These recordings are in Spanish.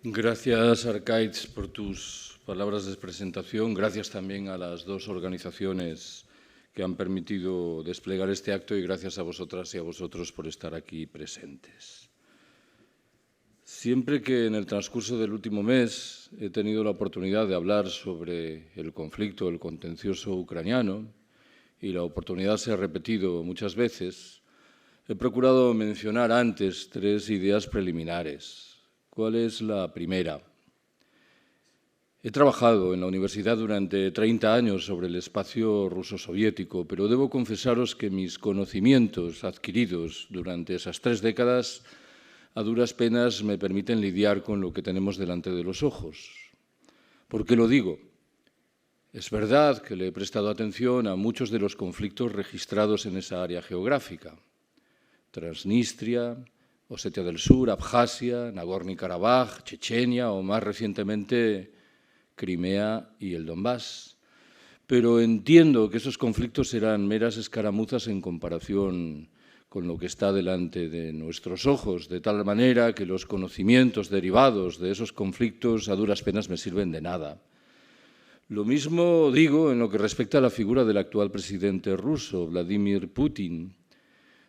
Gracias, Arkaitz, por tus palabras de presentación. Gracias también a las dos organizaciones que han permitido desplegar este acto y gracias a vosotras y a vosotros por estar aquí presentes. Siempre que en el transcurso del último mes he tenido la oportunidad de hablar sobre el conflicto, el contencioso ucraniano, y la oportunidad se ha repetido muchas veces, he procurado mencionar antes tres ideas preliminares. ¿Cuál es la primera? He trabajado en la universidad durante 30 años sobre el espacio ruso-soviético, pero debo confesaros que mis conocimientos adquiridos durante esas 3 décadas a duras penas me permiten lidiar con lo que tenemos delante de los ojos. ¿Por qué lo digo? Es verdad que le he prestado atención a muchos de los conflictos registrados en esa área geográfica. Transnistria, Osetia del Sur, Abjasia, Nagorno-Karabaj, Chechenia o más recientemente Crimea y el Donbass. Pero entiendo que esos conflictos serán meras escaramuzas en comparación con lo que está delante de nuestros ojos, de tal manera que los conocimientos derivados de esos conflictos a duras penas me sirven de nada. Lo mismo digo en lo que respecta a la figura del actual presidente ruso, Vladimir Putin.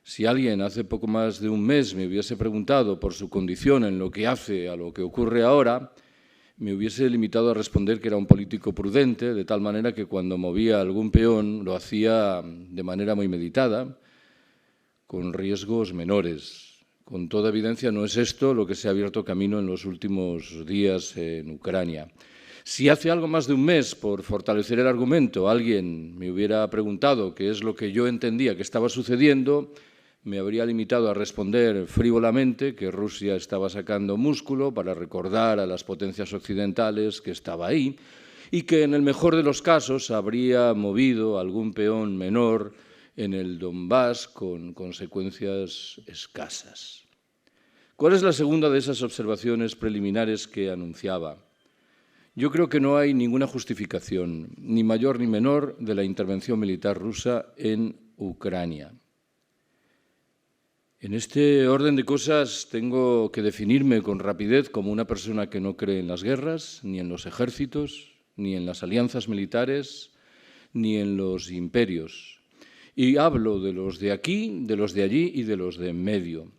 Si alguien hace poco más de un mes me hubiese preguntado por su condición en lo que hace a lo que ocurre ahora, me hubiese limitado a responder que era un político prudente, de tal manera que cuando movía algún peón lo hacía de manera muy meditada, con riesgos menores. Con toda evidencia no es esto lo que se ha abierto camino en los últimos días en Ucrania. Si hace algo más de un mes, por fortalecer el argumento, alguien me hubiera preguntado qué es lo que yo entendía que estaba sucediendo, me habría limitado a responder frívolamente que Rusia estaba sacando músculo para recordar a las potencias occidentales que estaba ahí y que en el mejor de los casos habría movido algún peón menor en el Donbass con consecuencias escasas. ¿Cuál es la segunda de esas observaciones preliminares que anunciaba? Yo creo que no hay ninguna justificación, ni mayor ni menor, de la intervención militar rusa en Ucrania. En este orden de cosas tengo que definirme con rapidez como una persona que no cree en las guerras, ni en los ejércitos, ni en las alianzas militares, ni en los imperios. Y hablo de los de aquí, de los de allí y de los de en medio.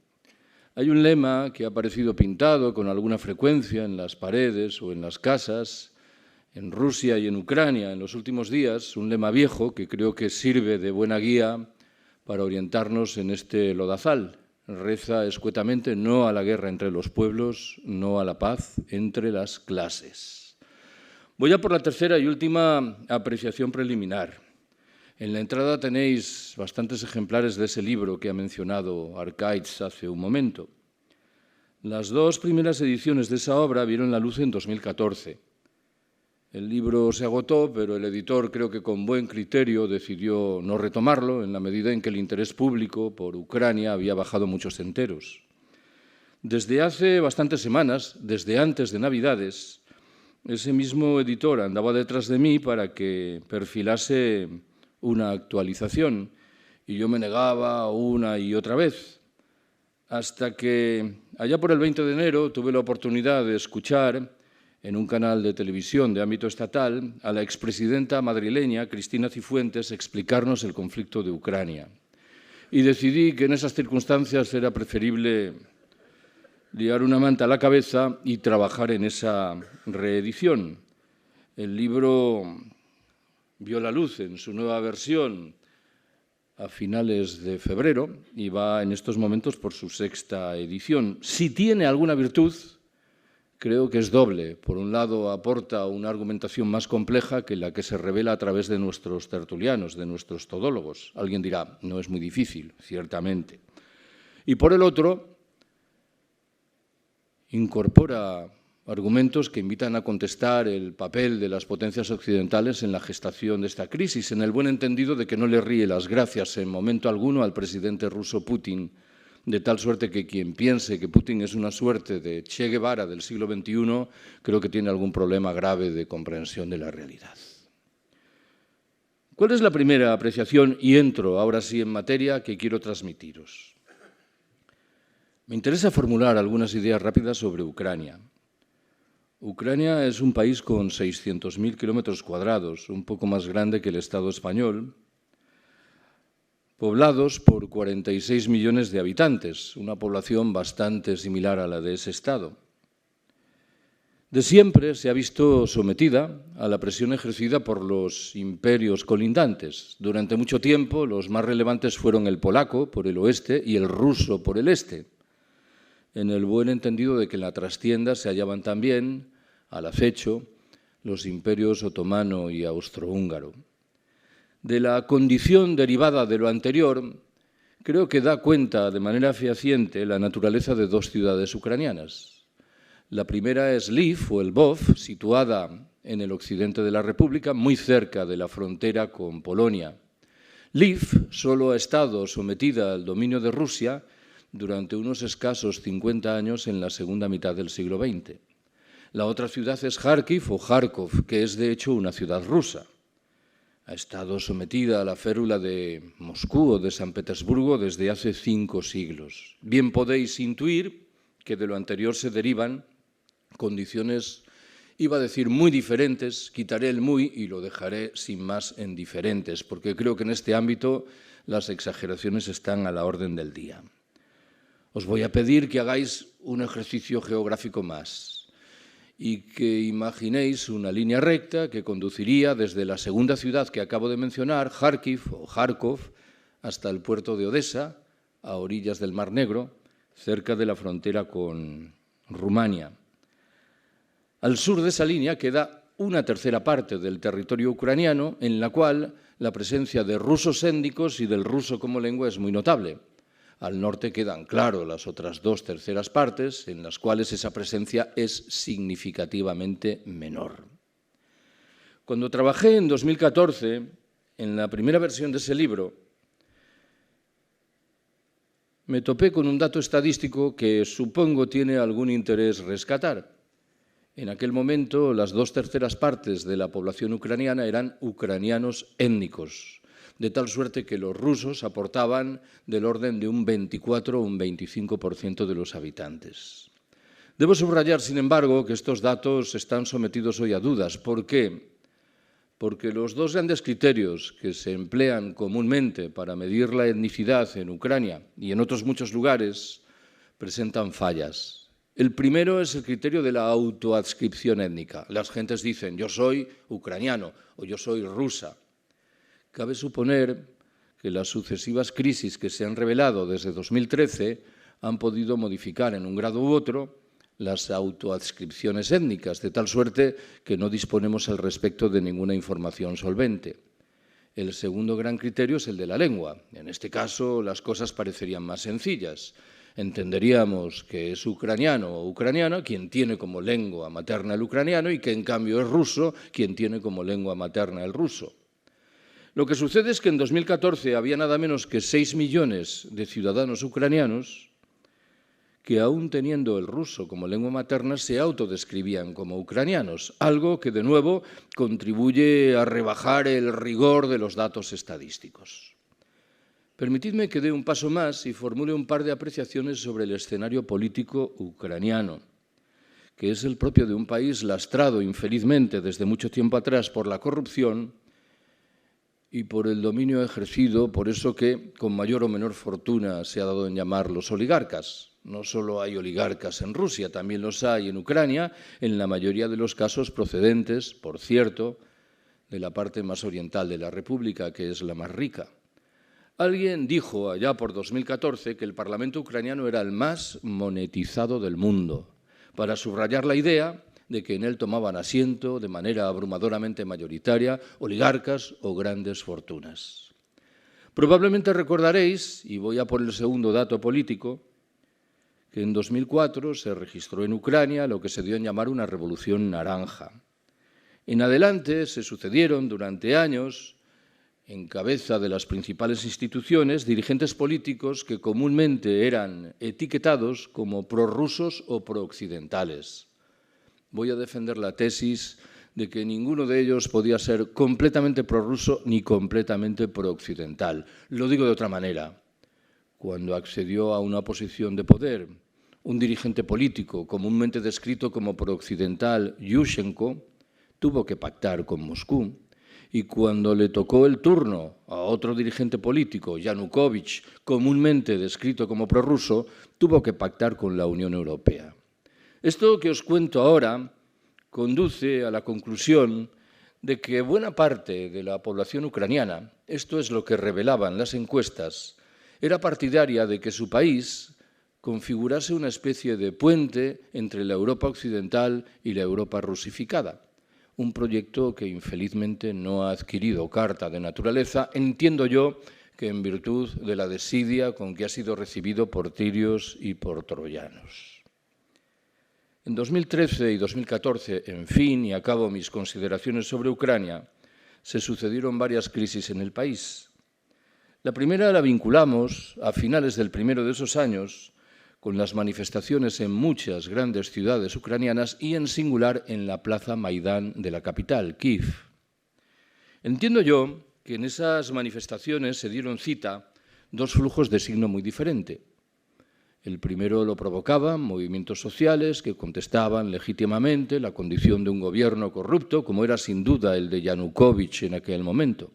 Hay un lema que ha aparecido pintado con alguna frecuencia en las paredes o en las casas, en Rusia y en Ucrania en los últimos días, un lema viejo que creo que sirve de buena guía para orientarnos en este lodazal. Reza escuetamente: no a la guerra entre los pueblos, no a la paz entre las clases. Voy a por la tercera y última apreciación preliminar. En la entrada tenéis bastantes ejemplares de ese libro que ha mencionado Arkaitz hace un momento. Las dos primeras ediciones de esa obra vieron la luz en 2014. El libro se agotó, pero el editor, creo que con buen criterio, decidió no retomarlo en la medida en que el interés público por Ucrania había bajado muchos enteros. Desde hace bastantes semanas, desde antes de Navidades, ese mismo editor andaba detrás de mí para que perfilase una actualización y yo me negaba una y otra vez, hasta que allá por el 20 de enero tuve la oportunidad de escuchar en un canal de televisión de ámbito estatal a la expresidenta madrileña Cristina Cifuentes explicarnos el conflicto de Ucrania. Y decidí que en esas circunstancias era preferible liar una manta a la cabeza y trabajar en esa reedición. El libro vio la luz en su nueva versión a finales de febrero y va en estos momentos por su 6ª edición. Si tiene alguna virtud, creo que es doble. Por un lado, aporta una argumentación más compleja que la que se revela a través de nuestros tertulianos, de nuestros todólogos. Alguien dirá, no es muy difícil, ciertamente. Y por el otro, incorpora argumentos que invitan a contestar el papel de las potencias occidentales en la gestación de esta crisis, en el buen entendido de que no le ríe las gracias en momento alguno al presidente ruso Putin, de tal suerte que quien piense que Putin es una suerte de Che Guevara del siglo XXI, creo que tiene algún problema grave de comprensión de la realidad. ¿Cuál es la primera apreciación? Y entro ahora sí en materia que quiero transmitiros. Me interesa formular algunas ideas rápidas sobre Ucrania. Ucrania es un país con 600.000 kilómetros cuadrados, un poco más grande que el Estado español, poblados por 46 millones de habitantes, una población bastante similar a la de ese Estado. De siempre se ha visto sometida a la presión ejercida por los imperios colindantes. Durante mucho tiempo los más relevantes fueron el polaco por el oeste y el ruso por el este, en el buen entendido de que en la trastienda se hallaban también, al acecho, los imperios otomano y austrohúngaro. De la condición derivada de lo anterior, creo que da cuenta de manera fehaciente la naturaleza de dos ciudades ucranianas. La primera es Lviv, o Lvov, situada en el occidente de la República, muy cerca de la frontera con Polonia. Lviv solo ha estado sometida al dominio de Rusia durante unos escasos 50 años en la segunda mitad del siglo XX. La otra ciudad es Kharkiv o Kharkov, que es de hecho una ciudad rusa. Ha estado sometida a la férula de Moscú o de San Petersburgo desde hace 5 siglos. Bien podéis intuir que de lo anterior se derivan condiciones, iba a decir muy diferentes, quitaré el muy y lo dejaré sin más en diferentes, porque creo que en este ámbito las exageraciones están a la orden del día. Os voy a pedir que hagáis un ejercicio geográfico más y que imaginéis una línea recta que conduciría desde la segunda ciudad que acabo de mencionar, Kharkiv o Kharkov, hasta el puerto de Odesa, a orillas del Mar Negro, cerca de la frontera con Rumania. Al sur de esa línea queda una tercera parte del territorio ucraniano en la cual la presencia de rusos étnicos y del ruso como lengua es muy notable. Al norte quedan, claro, las otras 2 terceras partes en las cuales esa presencia es significativamente menor. Cuando trabajé en 2014 en la primera versión de ese libro, me topé con un dato estadístico que supongo tiene algún interés rescatar. En aquel momento, las 2 terceras partes de la población ucraniana eran ucranianos étnicos, de tal suerte que los rusos aportaban del orden de un 24 o un 25% de los habitantes. Debo subrayar, sin embargo, que estos datos están sometidos hoy a dudas. ¿Por qué? Porque los 2 grandes criterios que se emplean comúnmente para medir la etnicidad en Ucrania y en otros muchos lugares presentan fallas. El primero es el criterio de la autoadscripción étnica. Las gentes dicen, yo soy ucraniano o yo soy rusa. Cabe suponer que las sucesivas crisis que se han revelado desde 2013 han podido modificar en un grado u otro las autoadscripciones étnicas, de tal suerte que no disponemos al respecto de ninguna información solvente. El segundo gran criterio es el de la lengua. En este caso, las cosas parecerían más sencillas. Entenderíamos que es ucraniano o ucraniana quien tiene como lengua materna el ucraniano y que en cambio es ruso quien tiene como lengua materna el ruso. Lo que sucede es que en 2014 había nada menos que 6 millones de ciudadanos ucranianos que, aún teniendo el ruso como lengua materna, se autodescribían como ucranianos, algo que de nuevo contribuye a rebajar el rigor de los datos estadísticos. Permitidme que dé un paso más y formule un par de apreciaciones sobre el escenario político ucraniano, que es el propio de un país lastrado infelizmente desde mucho tiempo atrás por la corrupción y por el dominio ejercido por eso que con mayor o menor fortuna se ha dado en llamar los oligarcas. No solo hay oligarcas en Rusia, también los hay en Ucrania, en la mayoría de los casos procedentes, por cierto, de la parte más oriental de la República, que es la más rica. Alguien dijo allá por 2014 que el Parlamento ucraniano era el más monetizado del mundo, para subrayar la idea de que en él tomaban asiento de manera abrumadoramente mayoritaria oligarcas o grandes fortunas. Probablemente recordaréis, y voy a por el segundo dato político, que en 2004 se registró en Ucrania lo que se dio en llamar una revolución naranja. En adelante se sucedieron durante años, en cabeza de las principales instituciones, dirigentes políticos que comúnmente eran etiquetados como prorrusos o prooccidentales. Voy a defender la tesis de que ninguno de ellos podía ser completamente prorruso ni completamente prooccidental. Lo digo de otra manera. Cuando accedió a una posición de poder un dirigente político comúnmente descrito como prooccidental, Yushchenko, tuvo que pactar con Moscú. Y cuando le tocó el turno a otro dirigente político, Yanukovych, comúnmente descrito como prorruso, tuvo que pactar con la Unión Europea. Esto que os cuento ahora conduce a la conclusión de que buena parte de la población ucraniana, esto es lo que revelaban las encuestas, era partidaria de que su país configurase una especie de puente entre la Europa occidental y la Europa rusificada. Un proyecto que infelizmente no ha adquirido carta de naturaleza, entiendo yo que en virtud de la desidia con que ha sido recibido por tirios y por troyanos. En 2013 y 2014, en fin, y acabo mis consideraciones sobre Ucrania, se sucedieron varias crisis en el país. La primera la vinculamos a finales del primero de esos años con las manifestaciones en muchas grandes ciudades ucranianas y en singular en la plaza Maidán de la capital, Kiev. Entiendo yo que en esas manifestaciones se dieron cita dos flujos de signo muy diferente. El primero lo provocaban movimientos sociales que contestaban legítimamente la condición de un gobierno corrupto, como era sin duda el de Yanukovych en aquel momento.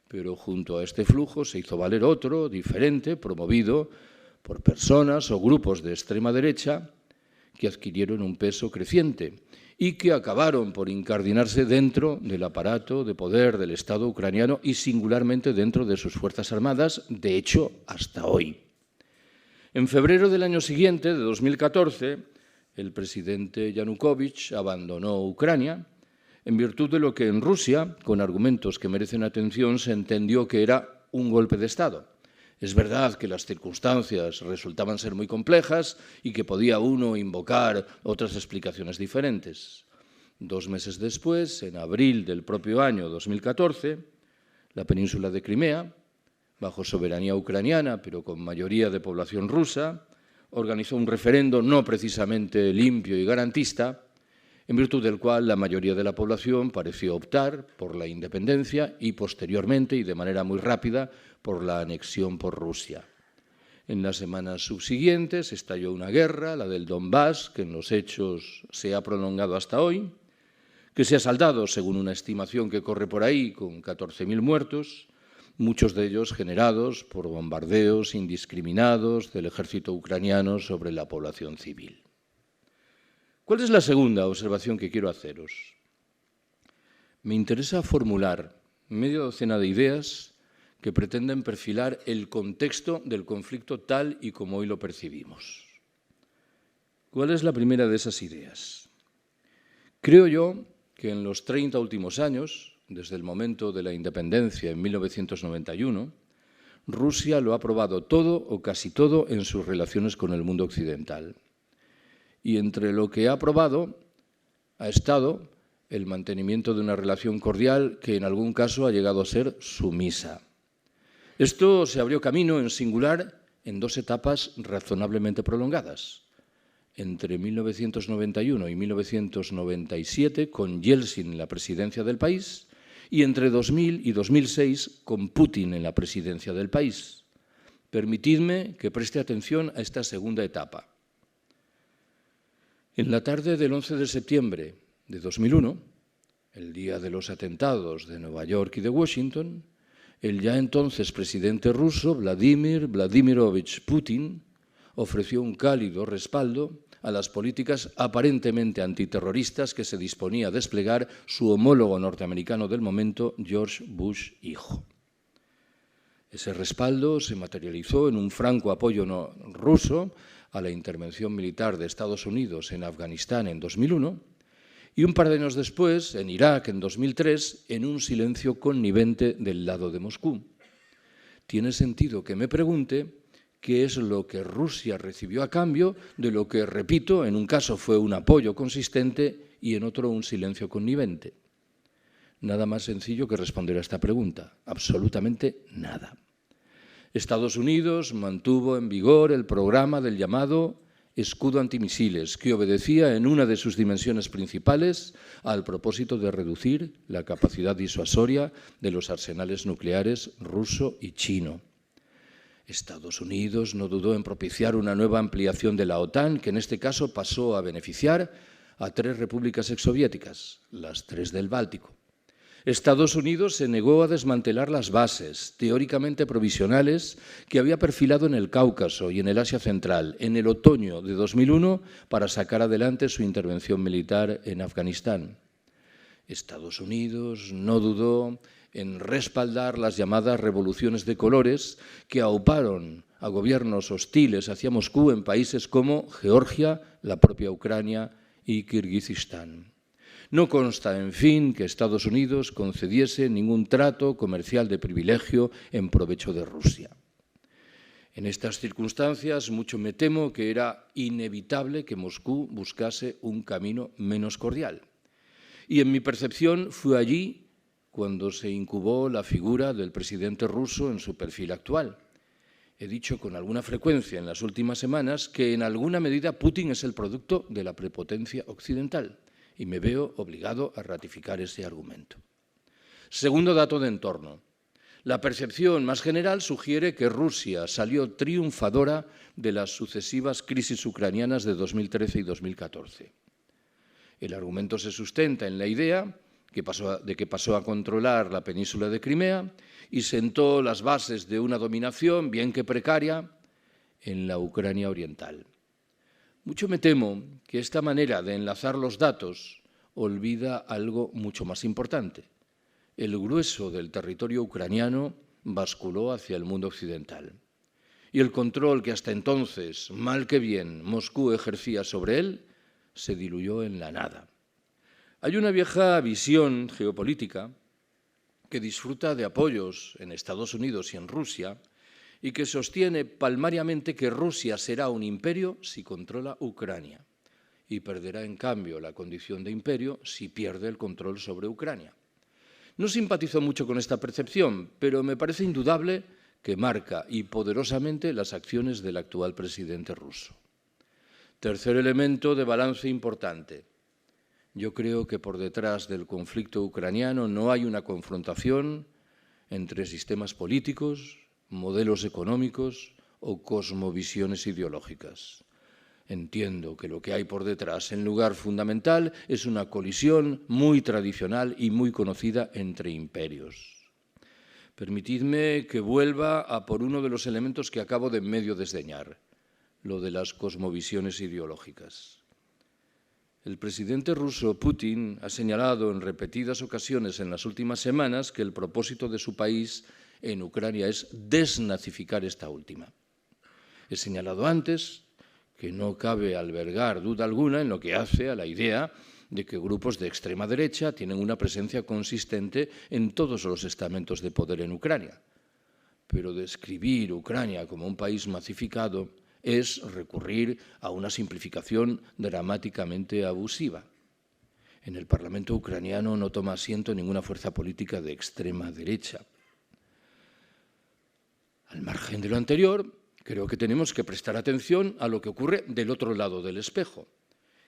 Pero junto a este flujo se hizo valer otro, diferente, promovido por personas o grupos de extrema derecha que adquirieron un peso creciente y que acabaron por incardinarse dentro del aparato de poder del Estado ucraniano y singularmente dentro de sus Fuerzas Armadas, de hecho, hasta hoy. En febrero del año siguiente, de 2014, el presidente Yanukovych abandonó Ucrania en virtud de lo que en Rusia, con argumentos que merecen atención, se entendió que era un golpe de Estado. Es verdad que las circunstancias resultaban ser muy complejas y que podía uno invocar otras explicaciones diferentes. 2 meses después, en abril del propio año 2014, la península de Crimea, bajo soberanía ucraniana, pero con mayoría de población rusa, organizó un referendo no precisamente limpio y garantista, en virtud del cual la mayoría de la población pareció optar por la independencia y posteriormente, y de manera muy rápida, por la anexión por Rusia. En las semanas subsiguientes estalló una guerra, la del Donbass, que en los hechos se ha prolongado hasta hoy, que se ha saldado, según una estimación que corre por ahí, con 14.000 muertos, muchos de ellos generados por bombardeos indiscriminados del ejército ucraniano sobre la población civil. ¿Cuál es la segunda observación que quiero haceros? Me interesa formular media docena de ideas que pretenden perfilar el contexto del conflicto tal y como hoy lo percibimos. ¿Cuál es la primera de esas ideas? Creo yo que en los 30 últimos años, desde el momento de la independencia en 1991, Rusia lo ha probado todo o casi todo en sus relaciones con el mundo occidental. Y entre lo que ha probado ha estado el mantenimiento de una relación cordial que en algún caso ha llegado a ser sumisa. Esto se abrió camino en singular en 2 etapas razonablemente prolongadas. Entre 1991 y 1997, con Yeltsin en la presidencia del país, y entre 2000 y 2006, con Putin en la presidencia del país. Permitidme que preste atención a esta segunda etapa. En la tarde del 11 de septiembre de 2001, el día de los atentados de Nueva York y de Washington, el ya entonces presidente ruso, Vladimir Vladimirovich Putin, ofreció un cálido respaldo a las políticas aparentemente antiterroristas que se disponía a desplegar su homólogo norteamericano del momento, George Bush hijo. Ese respaldo se materializó en un franco apoyo ruso a la intervención militar de Estados Unidos en Afganistán en 2001 y un par de años después, en Irak en 2003, en un silencio connivente del lado de Moscú. Tiene sentido que me pregunte qué es lo que Rusia recibió a cambio de lo que, repito, en un caso fue un apoyo consistente y en otro un silencio connivente. Nada más sencillo que responder a esta pregunta. Absolutamente nada. Estados Unidos mantuvo en vigor el programa del llamado escudo antimisiles, que obedecía en una de sus dimensiones principales al propósito de reducir la capacidad disuasoria de los arsenales nucleares ruso y chino. Estados Unidos no dudó en propiciar una nueva ampliación de la OTAN, que en este caso pasó a beneficiar a 3 repúblicas exsoviéticas, las 3 del Báltico. Estados Unidos se negó a desmantelar las bases, teóricamente provisionales, que había perfilado en el Cáucaso y en el Asia Central en el otoño de 2001 para sacar adelante su intervención militar en Afganistán. Estados Unidos no dudó en respaldar las llamadas revoluciones de colores que auparon a gobiernos hostiles hacia Moscú en países como Georgia, la propia Ucrania y Kirguistán. No consta, en fin, que Estados Unidos concediese ningún trato comercial de privilegio en provecho de Rusia. En estas circunstancias, mucho me temo que era inevitable que Moscú buscase un camino menos cordial. Y en mi percepción fue allí cuando se incubó la figura del presidente ruso en su perfil actual. He dicho con alguna frecuencia en las últimas semanas que en alguna medida Putin es el producto de la prepotencia occidental y me veo obligado a ratificar ese argumento. Segundo dato de entorno. La percepción más general sugiere que Rusia salió triunfadora de las sucesivas crisis ucranianas de 2013 y 2014. El argumento se sustenta en la idea de que pasó a controlar la península de Crimea y sentó las bases de una dominación, bien que precaria, en la Ucrania oriental. Mucho me temo que esta manera de enlazar los datos olvida algo mucho más importante. El grueso del territorio ucraniano basculó hacia el mundo occidental. Y el control que hasta entonces, mal que bien, Moscú ejercía sobre él, se diluyó en la nada. Hay una vieja visión geopolítica que disfruta de apoyos en Estados Unidos y en Rusia y que sostiene palmariamente que Rusia será un imperio si controla Ucrania y perderá, en cambio, la condición de imperio si pierde el control sobre Ucrania. No simpatizo mucho con esta percepción, pero me parece indudable que marca y poderosamente las acciones del actual presidente ruso. Tercer elemento de balance importante. Yo creo que por detrás del conflicto ucraniano no hay una confrontación entre sistemas políticos, modelos económicos o cosmovisiones ideológicas. Entiendo que lo que hay por detrás, en lugar fundamental, es una colisión muy tradicional y muy conocida entre imperios. Permitidme que vuelva a por uno de los elementos que acabo de medio desdeñar, lo de las cosmovisiones ideológicas. El presidente ruso Putin ha señalado en repetidas ocasiones en las últimas semanas que el propósito de su país en Ucrania es desnazificar esta última. He señalado antes que no cabe albergar duda alguna en lo que hace a la idea de que grupos de extrema derecha tienen una presencia consistente en todos los estamentos de poder en Ucrania. Pero describir Ucrania como un país macificado es recurrir a una simplificación dramáticamente abusiva. En el Parlamento ucraniano no toma asiento ninguna fuerza política de extrema derecha. Al margen de lo anterior, creo que tenemos que prestar atención a lo que ocurre del otro lado del espejo.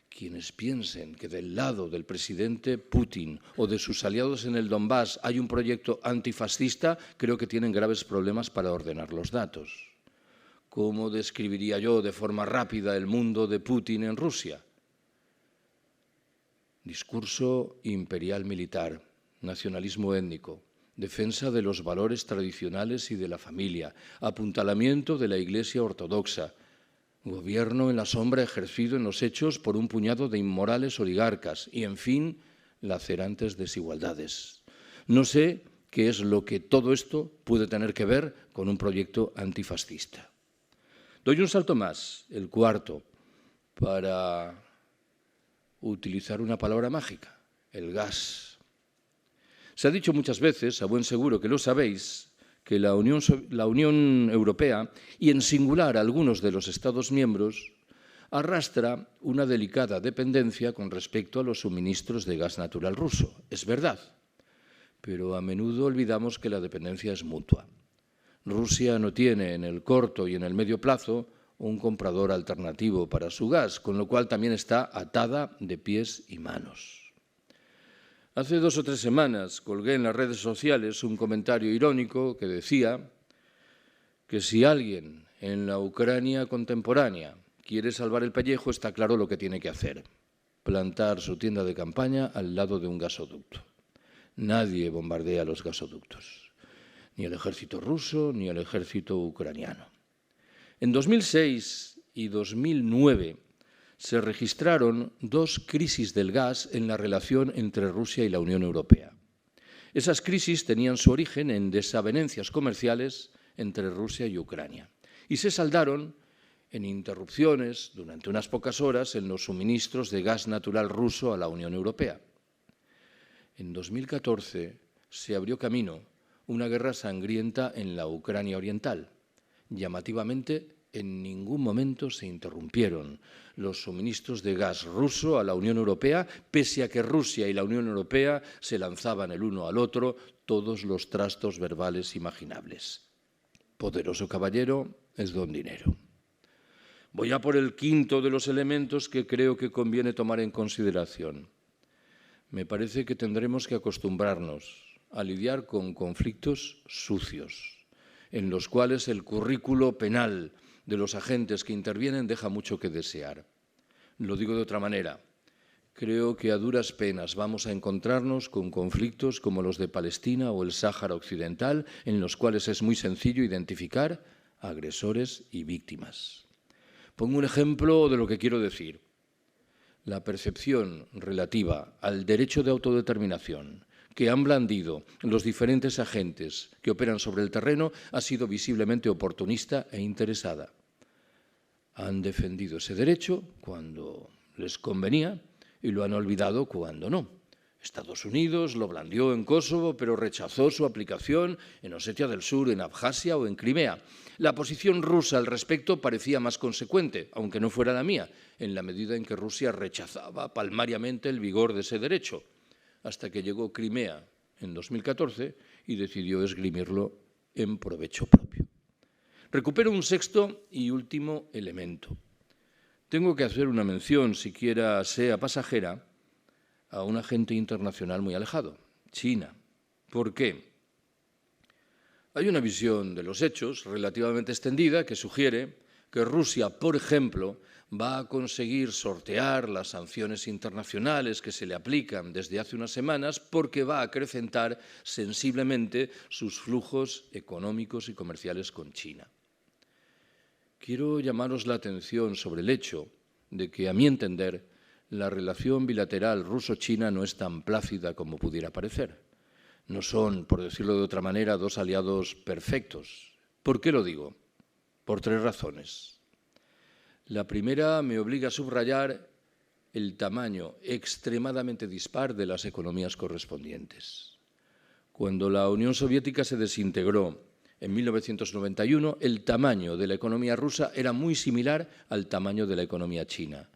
Quienes piensen que del lado del presidente Putin o de sus aliados en el Donbass hay un proyecto antifascista, creo que tienen graves problemas para ordenar los datos. ¿Cómo describiría yo de forma rápida el mundo de Putin en Rusia? Discurso imperial militar, nacionalismo étnico, defensa de los valores tradicionales y de la familia, apuntalamiento de la Iglesia ortodoxa, gobierno en la sombra ejercido en los hechos por un puñado de inmorales oligarcas y, en fin, lacerantes desigualdades. No sé qué es lo que todo esto puede tener que ver con un proyecto antifascista. Doy un salto más, el cuarto, para utilizar una palabra mágica, el gas. Se ha dicho muchas veces, a buen seguro que lo sabéis, que la Unión Europea, y en singular algunos de los Estados miembros, arrastra una delicada dependencia con respecto a los suministros de gas natural ruso. Es verdad, pero a menudo olvidamos que la dependencia es mutua. Rusia no tiene en el corto y en el medio plazo un comprador alternativo para su gas, con lo cual también está atada de pies y manos. Hace 2 o 3 semanas colgué en las redes sociales un comentario irónico que decía que si alguien en la Ucrania contemporánea quiere salvar el pellejo, está claro lo que tiene que hacer: plantar su tienda de campaña al lado de un gasoducto. Nadie bombardea los gasoductos, ni el ejército ruso ni el ejército ucraniano. En 2006 y 2009 se registraron dos crisis del gas en la relación entre Rusia y la Unión Europea. Esas crisis tenían su origen en desavenencias comerciales entre Rusia y Ucrania y se saldaron en interrupciones durante unas pocas horas en los suministros de gas natural ruso a la Unión Europea. En 2014 se abrió camino una guerra sangrienta en la Ucrania oriental. Llamativamente, en ningún momento se interrumpieron los suministros de gas ruso a la Unión Europea, pese a que Rusia y la Unión Europea se lanzaban el uno al otro todos los trastos verbales imaginables. Poderoso caballero es don dinero. Voy a por el quinto de los elementos que creo que conviene tomar en consideración. Me parece que tendremos que acostumbrarnos a lidiar con conflictos sucios, en los cuales el currículo penal de los agentes que intervienen deja mucho que desear. Lo digo de otra manera. Creo que a duras penas vamos a encontrarnos con conflictos como los de Palestina o el Sáhara Occidental, en los cuales es muy sencillo identificar agresores y víctimas. Pongo un ejemplo de lo que quiero decir. La percepción relativa al derecho de autodeterminación que han blandido los diferentes agentes que operan sobre el terreno ha sido visiblemente oportunista e interesada. Han defendido ese derecho cuando les convenía y lo han olvidado cuando no. Estados Unidos lo blandió en Kosovo, pero rechazó su aplicación en Osetia del Sur, en Abjasia o en Crimea. La posición rusa al respecto parecía más consecuente, aunque no fuera la mía, en la medida en que Rusia rechazaba palmariamente el vigor de ese derecho, hasta que llegó Crimea en 2014 y decidió esgrimirlo en provecho propio. Recupero un sexto y último elemento. Tengo que hacer una mención, siquiera sea pasajera, a un agente internacional muy alejado, China. ¿Por qué? Hay una visión de los hechos relativamente extendida que sugiere que Rusia, por ejemplo, va a conseguir sortear las sanciones internacionales que se le aplican desde hace unas semanas porque va a acrecentar sensiblemente sus flujos económicos y comerciales con China. Quiero llamaros la atención sobre el hecho de que, a mi entender, la relación bilateral ruso-china no es tan plácida como pudiera parecer. No son, por decirlo de otra manera, dos aliados perfectos. ¿Por qué lo digo? Por tres razones. La primera me obliga a subrayar el tamaño extremadamente dispar de las economías correspondientes. Cuando la Unión Soviética se desintegró en 1991, el tamaño de la economía rusa era muy similar al tamaño de la economía china.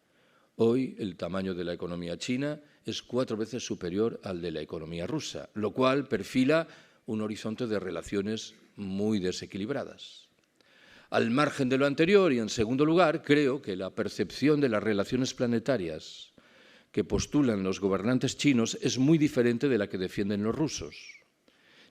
Hoy el tamaño de la economía china es 4 veces superior al de la economía rusa, lo cual perfila un horizonte de relaciones muy desequilibradas. Al margen de lo anterior y en segundo lugar, creo que la percepción de las relaciones planetarias que postulan los gobernantes chinos es muy diferente de la que defienden los rusos.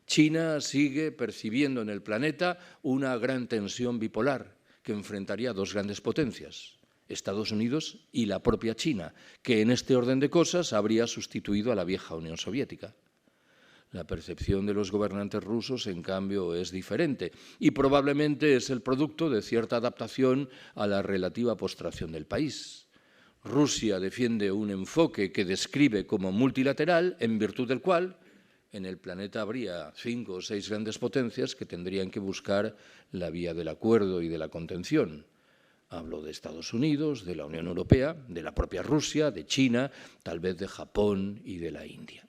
China sigue percibiendo en el planeta una gran tensión bipolar que enfrentaría a dos grandes potencias, Estados Unidos y la propia China, que en este orden de cosas habría sustituido a la vieja Unión Soviética. La percepción de los gobernantes rusos, en cambio, es diferente y probablemente es el producto de cierta adaptación a la relativa postración del país. Rusia defiende un enfoque que describe como multilateral, en virtud del cual en el planeta habría 5 o 6 grandes potencias que tendrían que buscar la vía del acuerdo y de la contención. Hablo de Estados Unidos, de la Unión Europea, de la propia Rusia, de China, tal vez de Japón y de la India.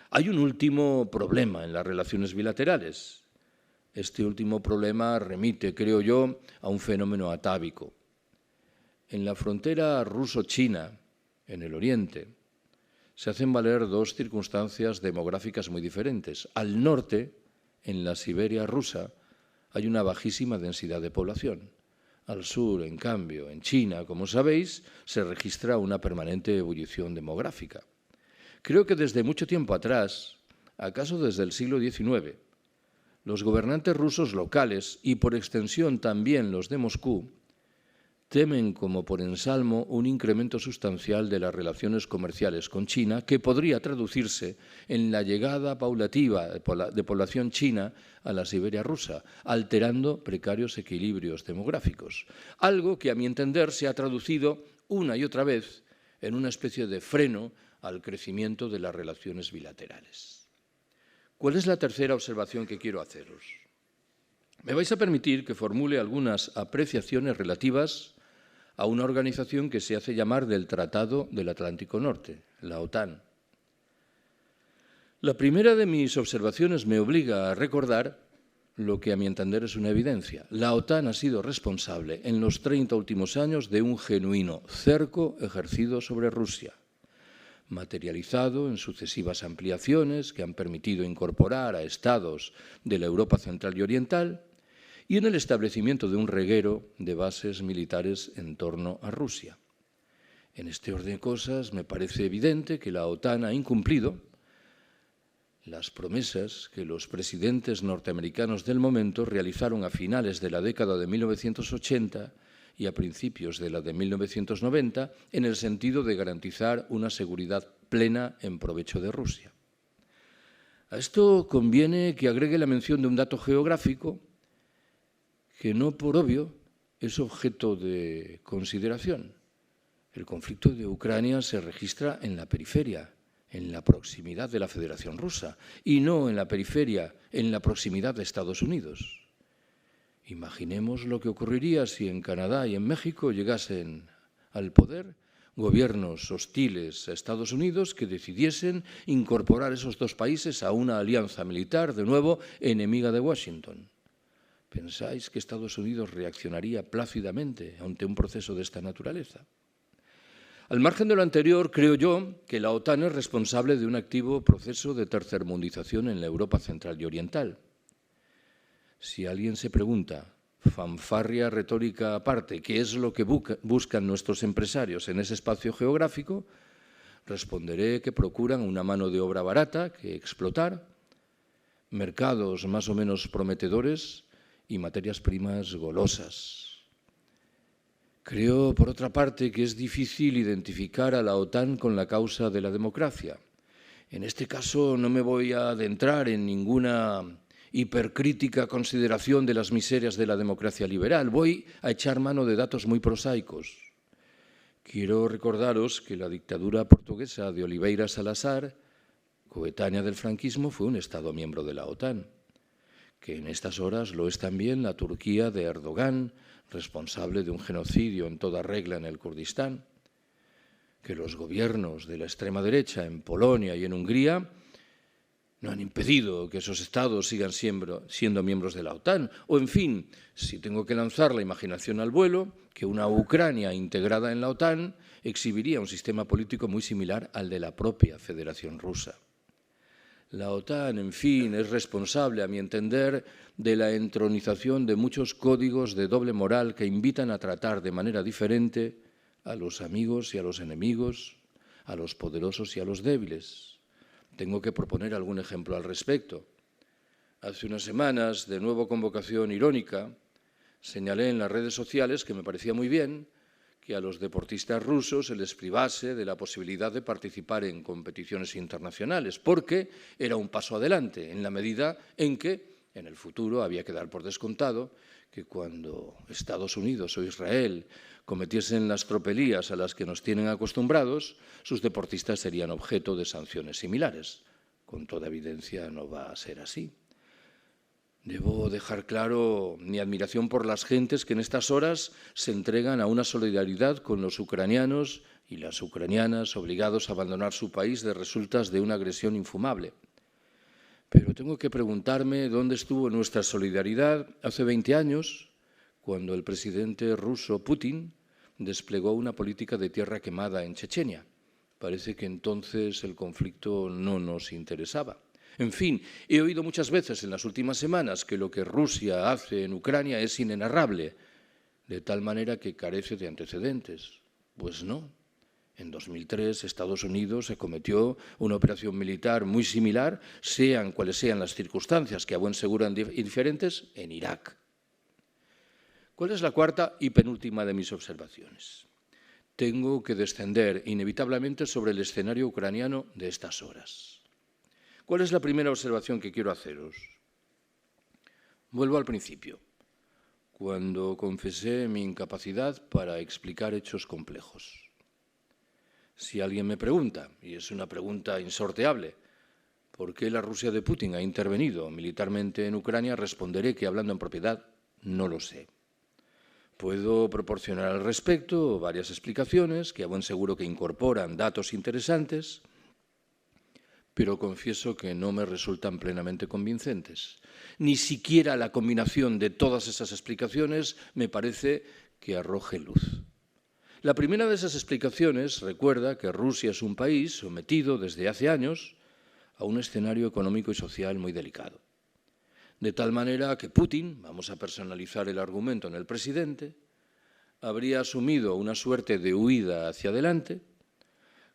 Hay un último problema en las relaciones bilaterales. Este último problema remite, creo yo, a un fenómeno atávico. En la frontera ruso-china, en el oriente, se hacen valer dos circunstancias demográficas muy diferentes. Al norte, en la Siberia rusa, hay una bajísima densidad de población. Al sur, en cambio, en China, como sabéis, se registra una permanente ebullición demográfica. Creo que desde mucho tiempo atrás, acaso desde el siglo XIX, los gobernantes rusos locales y por extensión también los de Moscú temen como por ensalmo un incremento sustancial de las relaciones comerciales con China que podría traducirse en la llegada paulativa de población china a la Siberia rusa, alterando precarios equilibrios demográficos. Algo que, a mi entender, se ha traducido una y otra vez en una especie de freno al crecimiento de las relaciones bilaterales. ¿Cuál es la tercera observación que quiero haceros? Me vais a permitir que formule algunas apreciaciones relativas a una organización que se hace llamar del Tratado del Atlántico Norte, la OTAN. La primera de mis observaciones me obliga a recordar lo que a mi entender es una evidencia. La OTAN ha sido responsable en los 30 últimos años de un genuino cerco ejercido sobre Rusia, materializado en sucesivas ampliaciones que han permitido incorporar a estados de la Europa central y oriental y en el establecimiento de un reguero de bases militares en torno a Rusia. En este orden de cosas, me parece evidente que la OTAN ha incumplido las promesas que los presidentes norteamericanos del momento realizaron a finales de la década de 1980 y a principios de la de 1990 en el sentido de garantizar una seguridad plena en provecho de Rusia. A esto conviene que agregue la mención de un dato geográfico que no por obvio es objeto de consideración. El conflicto de Ucrania se registra en la periferia, en la proximidad de la Federación Rusa, y no en la periferia, en la proximidad de Estados Unidos. Imaginemos lo que ocurriría si en Canadá y en México llegasen al poder gobiernos hostiles a Estados Unidos que decidiesen incorporar esos dos países a una alianza militar, de nuevo, enemiga de Washington. ¿Pensáis que Estados Unidos reaccionaría plácidamente ante un proceso de esta naturaleza? Al margen de lo anterior, creo yo que la OTAN es responsable de un activo proceso de tercermundización en la Europa central y oriental. Si alguien se pregunta, fanfarria retórica aparte, ¿qué es lo que buscan nuestros empresarios en ese espacio geográfico? Responderé que procuran una mano de obra barata que explotar, mercados más o menos prometedores y materias primas golosas. Creo, por otra parte, que es difícil identificar a la OTAN con la causa de la democracia. En este caso no me voy a adentrar en ninguna hipercrítica consideración de las miserias de la democracia liberal. Voy a echar mano de datos muy prosaicos. Quiero recordaros que la dictadura portuguesa de Oliveira Salazar, coetánea del franquismo, fue un Estado miembro de la OTAN, que en estas horas lo es también la Turquía de Erdogan, responsable de un genocidio en toda regla en el Kurdistán, que los gobiernos de la extrema derecha en Polonia y en Hungría no han impedido que esos estados sigan siendo miembros de la OTAN. O, en fin, si tengo que lanzar la imaginación al vuelo, que una Ucrania integrada en la OTAN exhibiría un sistema político muy similar al de la propia Federación Rusa. La OTAN, en fin, es responsable, a mi entender, de la entronización de muchos códigos de doble moral que invitan a tratar de manera diferente a los amigos y a los enemigos, a los poderosos y a los débiles. Tengo que proponer algún ejemplo al respecto. Hace unas semanas, de nuevo con vocación irónica, señalé en las redes sociales que me parecía muy bien que a los deportistas rusos se les privase de la posibilidad de participar en competiciones internacionales, porque era un paso adelante, en la medida en que, en el futuro, había que dar por descontado que cuando Estados Unidos o Israel cometiesen las tropelías a las que nos tienen acostumbrados, sus deportistas serían objeto de sanciones similares. Con toda evidencia no va a ser así. Debo dejar claro mi admiración por las gentes que en estas horas se entregan a una solidaridad con los ucranianos y las ucranianas obligados a abandonar su país de resultas de una agresión infumable. Pero tengo que preguntarme dónde estuvo nuestra solidaridad hace 20 años, cuando el presidente ruso Putin desplegó una política de tierra quemada en Chechenia. Parece que entonces el conflicto no nos interesaba. En fin, he oído muchas veces en las últimas semanas que lo que Rusia hace en Ucrania es inenarrable, de tal manera que carece de antecedentes. Pues no. En 2003, Estados Unidos cometió una operación militar muy similar, sean cuales sean las circunstancias, que a buen seguro eran diferentes, en Irak. ¿Cuál es la cuarta y penúltima de mis observaciones? Tengo que descender inevitablemente sobre el escenario ucraniano de estas horas. ¿Cuál es la primera observación que quiero haceros? Vuelvo al principio, cuando confesé mi incapacidad para explicar hechos complejos. Si alguien me pregunta, y es una pregunta insorteable, ¿por qué la Rusia de Putin ha intervenido militarmente en Ucrania? Responderé que, hablando en propiedad, no lo sé. Puedo proporcionar al respecto varias explicaciones que a buen seguro que incorporan datos interesantes, pero confieso que no me resultan plenamente convincentes. Ni siquiera la combinación de todas esas explicaciones me parece que arroje luz. La primera de esas explicaciones recuerda que Rusia es un país sometido desde hace años a un escenario económico y social muy delicado. De tal manera que Putin, vamos a personalizar el argumento en el presidente, habría asumido una suerte de huida hacia adelante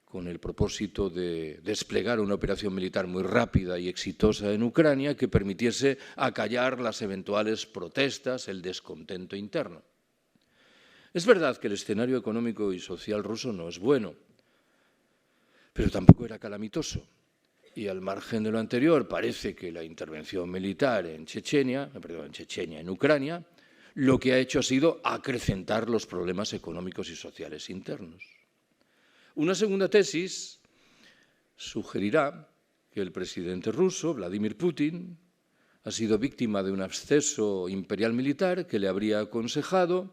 con el propósito de desplegar una operación militar muy rápida y exitosa en Ucrania que permitiese acallar las eventuales protestas, el descontento interno. Es verdad que el escenario económico y social ruso no es bueno, pero tampoco era calamitoso. Y al margen de lo anterior, parece que la intervención militar en Ucrania, lo que ha hecho ha sido acrecentar los problemas económicos y sociales internos. Una segunda tesis sugerirá que el presidente ruso, Vladimir Putin, ha sido víctima de un absceso imperial militar que le habría aconsejado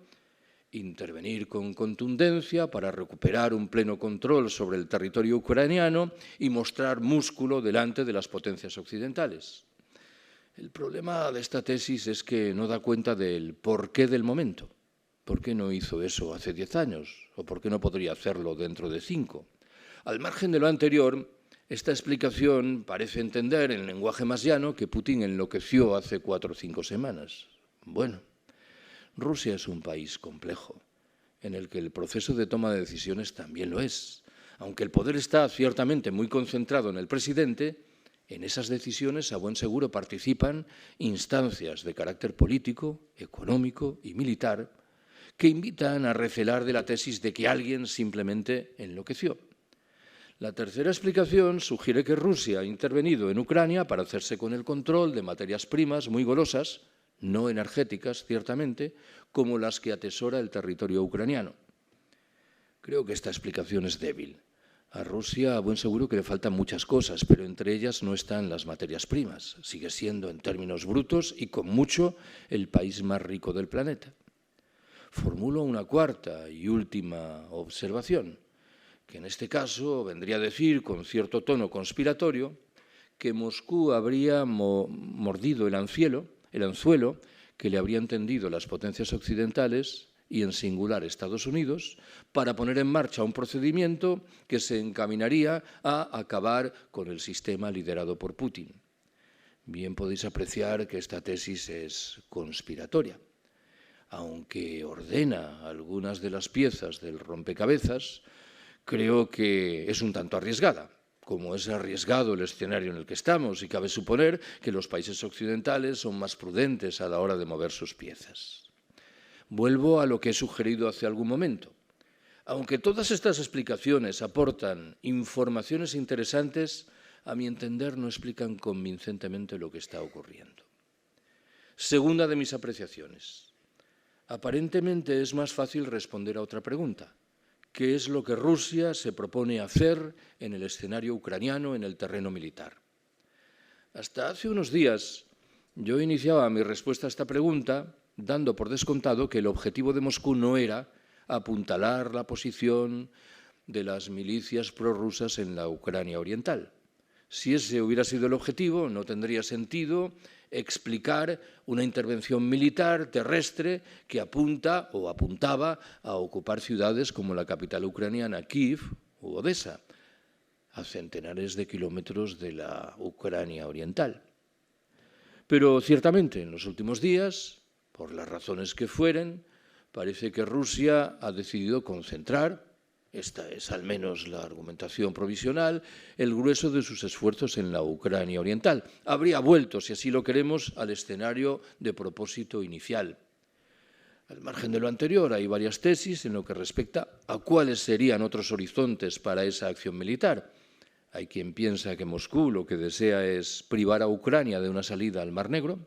intervenir con contundencia para recuperar un pleno control sobre el territorio ucraniano y mostrar músculo delante de las potencias occidentales. El problema de esta tesis es que no da cuenta del porqué del momento. ¿Por qué no hizo eso hace 10 años? ¿O por qué no podría hacerlo dentro de 5? Al margen de lo anterior, esta explicación parece entender en lenguaje más llano que Putin enloqueció hace 4 o 5 semanas. Bueno, Rusia es un país complejo, en el que el proceso de toma de decisiones también lo es. Aunque el poder está ciertamente muy concentrado en el presidente, en esas decisiones a buen seguro participan instancias de carácter político, económico y militar que invitan a recelar de la tesis de que alguien simplemente enloqueció. La tercera explicación sugiere que Rusia ha intervenido en Ucrania para hacerse con el control de materias primas muy golosas, no energéticas, ciertamente, como las que atesora el territorio ucraniano. Creo que esta explicación es débil. A Rusia, a buen seguro que le faltan muchas cosas, pero entre ellas no están las materias primas. Sigue siendo, en términos brutos y con mucho, el país más rico del planeta. Formulo una cuarta y última observación, que en este caso vendría a decir, con cierto tono conspiratorio, que Moscú habría mordido el anzuelo que le habrían tendido las potencias occidentales y en singular Estados Unidos para poner en marcha un procedimiento que se encaminaría a acabar con el sistema liderado por Putin. Bien podéis apreciar que esta tesis es conspiratoria. Aunque ordena algunas de las piezas del rompecabezas, creo que es un tanto arriesgada. Como es arriesgado el escenario en el que estamos y cabe suponer que los países occidentales son más prudentes a la hora de mover sus piezas. Vuelvo a lo que he sugerido hace algún momento. Aunque todas estas explicaciones aportan informaciones interesantes, a mi entender no explican convincentemente lo que está ocurriendo. Segunda de mis apreciaciones. Aparentemente es más fácil responder a otra pregunta. ¿Qué es lo que Rusia se propone hacer en el escenario ucraniano, en el terreno militar? Hasta hace unos días yo iniciaba mi respuesta a esta pregunta dando por descontado que el objetivo de Moscú no era apuntalar la posición de las milicias prorrusas en la Ucrania oriental. Si ese hubiera sido el objetivo, no tendría sentido explicar una intervención militar terrestre que apunta o apuntaba a ocupar ciudades como la capital ucraniana, Kiev u Odessa, a centenares de kilómetros de la Ucrania oriental. Pero ciertamente en los últimos días, por las razones que fueren, parece que Rusia ha decidido concentrar esta es al menos la argumentación provisional, el grueso de sus esfuerzos en la Ucrania oriental. Habría vuelto, si así lo queremos, al escenario de propósito inicial. Al margen de lo anterior, hay varias tesis en lo que respecta a cuáles serían otros horizontes para esa acción militar. Hay quien piensa que Moscú lo que desea es privar a Ucrania de una salida al Mar Negro,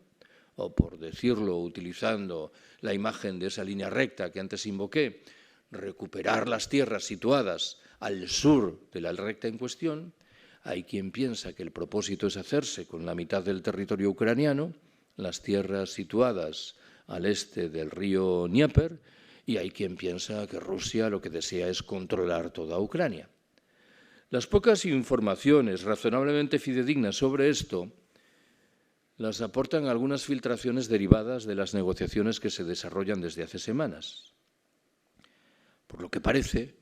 o por decirlo utilizando la imagen de esa línea recta que antes invoqué, recuperar las tierras situadas al sur de la recta en cuestión. Hay quien piensa que el propósito es hacerse con la mitad del territorio ucraniano, las tierras situadas al este del río Dnieper, y hay quien piensa que Rusia lo que desea es controlar toda Ucrania. Las pocas informaciones razonablemente fidedignas sobre esto las aportan algunas filtraciones derivadas de las negociaciones que se desarrollan desde hace semanas. Por lo que parece,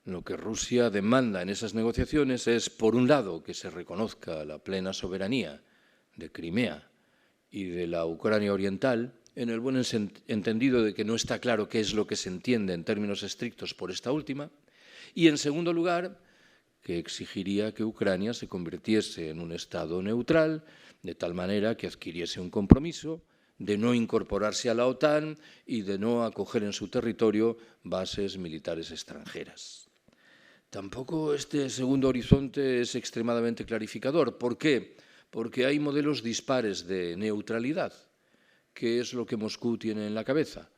lo que Rusia demanda en esas negociaciones es, por un lado, que se reconozca la plena soberanía de Crimea y de la Ucrania oriental, en el buen entendido de que no está claro qué es lo que se entiende en términos estrictos por esta última, y, en segundo lugar, que exigiría que Ucrania se convirtiese en un Estado neutral, de tal manera que adquiriese un compromiso de no incorporarse a la OTAN y de no acoger en su territorio bases militares extranjeras. Tampoco este segundo horizonte es extremadamente clarificador. ¿Por qué? Porque hay modelos dispares de neutralidad. ¿Qué es lo que Moscú tiene en la cabeza?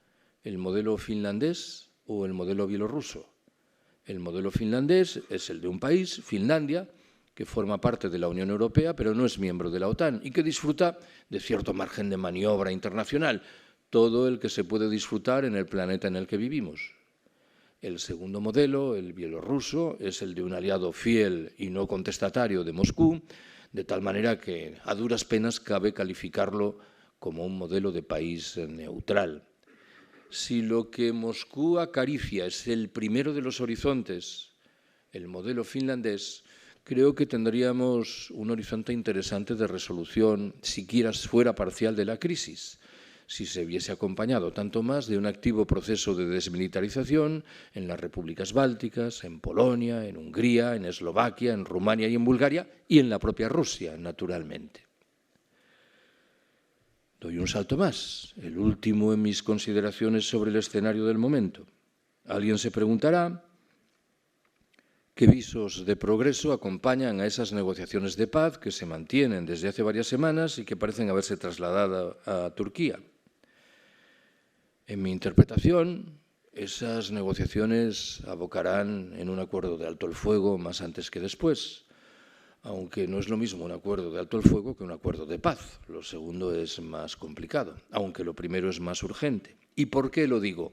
¿El modelo finlandés o el modelo bielorruso? El modelo finlandés es el de un país, Finlandia, que forma parte de la Unión Europea, pero no es miembro de la OTAN y que disfruta de cierto margen de maniobra internacional, todo el que se puede disfrutar en el planeta en el que vivimos. El segundo modelo, el bielorruso, es el de un aliado fiel y no contestatario de Moscú, de tal manera que a duras penas cabe calificarlo como un modelo de país neutral. Si lo que Moscú acaricia es el primero de los horizontes, el modelo finlandés, creo que tendríamos un horizonte interesante de resolución, siquiera fuera parcial, de la crisis, si se viese acompañado tanto más de un activo proceso de desmilitarización en las repúblicas bálticas, en Polonia, en Hungría, en Eslovaquia, en Rumania y en Bulgaria, y en la propia Rusia, naturalmente. Doy un salto más, el último en mis consideraciones sobre el escenario del momento. Alguien se preguntará qué visos de progreso acompañan a esas negociaciones de paz que se mantienen desde hace varias semanas y que parecen haberse trasladado a Turquía. En mi interpretación, esas negociaciones abocarán en un acuerdo de alto el fuego más antes que después, aunque no es lo mismo un acuerdo de alto el fuego que un acuerdo de paz. Lo segundo es más complicado, aunque lo primero es más urgente. ¿Y por qué lo digo?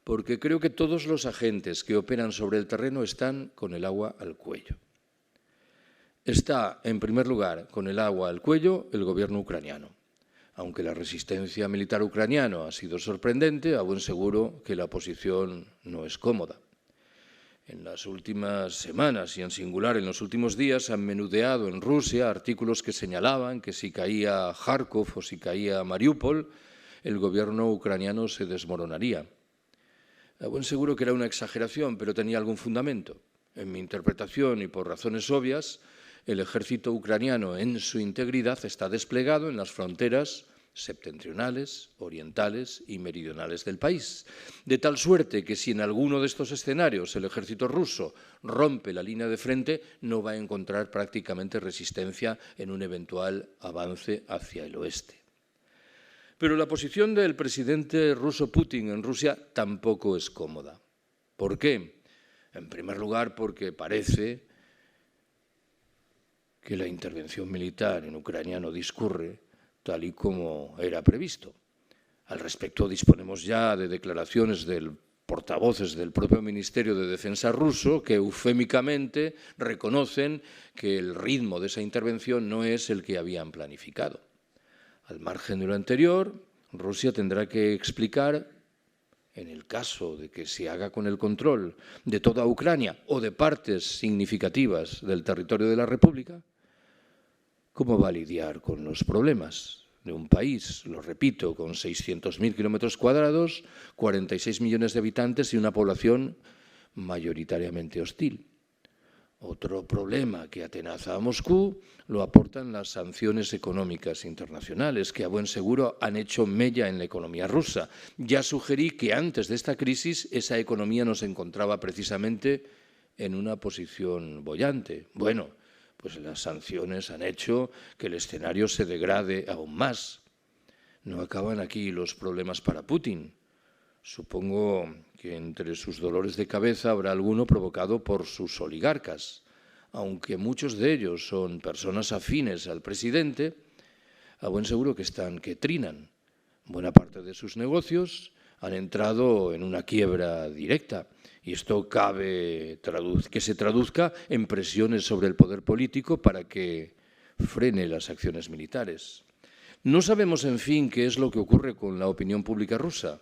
Porque creo que todos los agentes que operan sobre el terreno están con el agua al cuello. Está, en primer lugar, con el agua al cuello el gobierno ucraniano. Aunque la resistencia militar ucraniana ha sido sorprendente, a buen seguro que la posición no es cómoda. En las últimas semanas y en singular en los últimos días han menudeado en Rusia artículos que señalaban que si caía Kharkov o si caía Mariupol, el gobierno ucraniano se desmoronaría. A buen seguro que era una exageración, pero tenía algún fundamento. En mi interpretación y por razones obvias, el ejército ucraniano en su integridad está desplegado en las fronteras septentrionales, orientales y meridionales del país. De tal suerte que si en alguno de estos escenarios el ejército ruso rompe la línea de frente, no va a encontrar prácticamente resistencia en un eventual avance hacia el oeste. Pero la posición del presidente ruso Putin en Rusia tampoco es cómoda. ¿Por qué? En primer lugar, porque parece que la intervención militar en Ucrania no discurre tal y como era previsto. Al respecto, disponemos ya de declaraciones del portavoces del propio Ministerio de Defensa ruso que eufémicamente reconocen que el ritmo de esa intervención no es el que habían planificado. Al margen de lo anterior, Rusia tendrá que explicar, en el caso de que se haga con el control de toda Ucrania o de partes significativas del territorio de la República, cómo va a lidiar con los problemas de un país, lo repito, con 600.000 kilómetros cuadrados, 46 millones de habitantes y una población mayoritariamente hostil. Otro problema que atenaza a Moscú lo aportan las sanciones económicas internacionales, que a buen seguro han hecho mella en la economía rusa. Ya sugerí que antes de esta crisis esa economía no se encontraba precisamente en una posición boyante. Bueno, pues las sanciones han hecho que el escenario se degrade aún más. No acaban aquí los problemas para Putin. Supongo que entre sus dolores de cabeza habrá alguno provocado por sus oligarcas. Aunque muchos de ellos son personas afines al presidente, a buen seguro que trinan. Buena parte de sus negocios han entrado en una quiebra directa y esto cabe que se traduzca en presiones sobre el poder político para que frene las acciones militares. No sabemos, en fin, qué es lo que ocurre con la opinión pública rusa,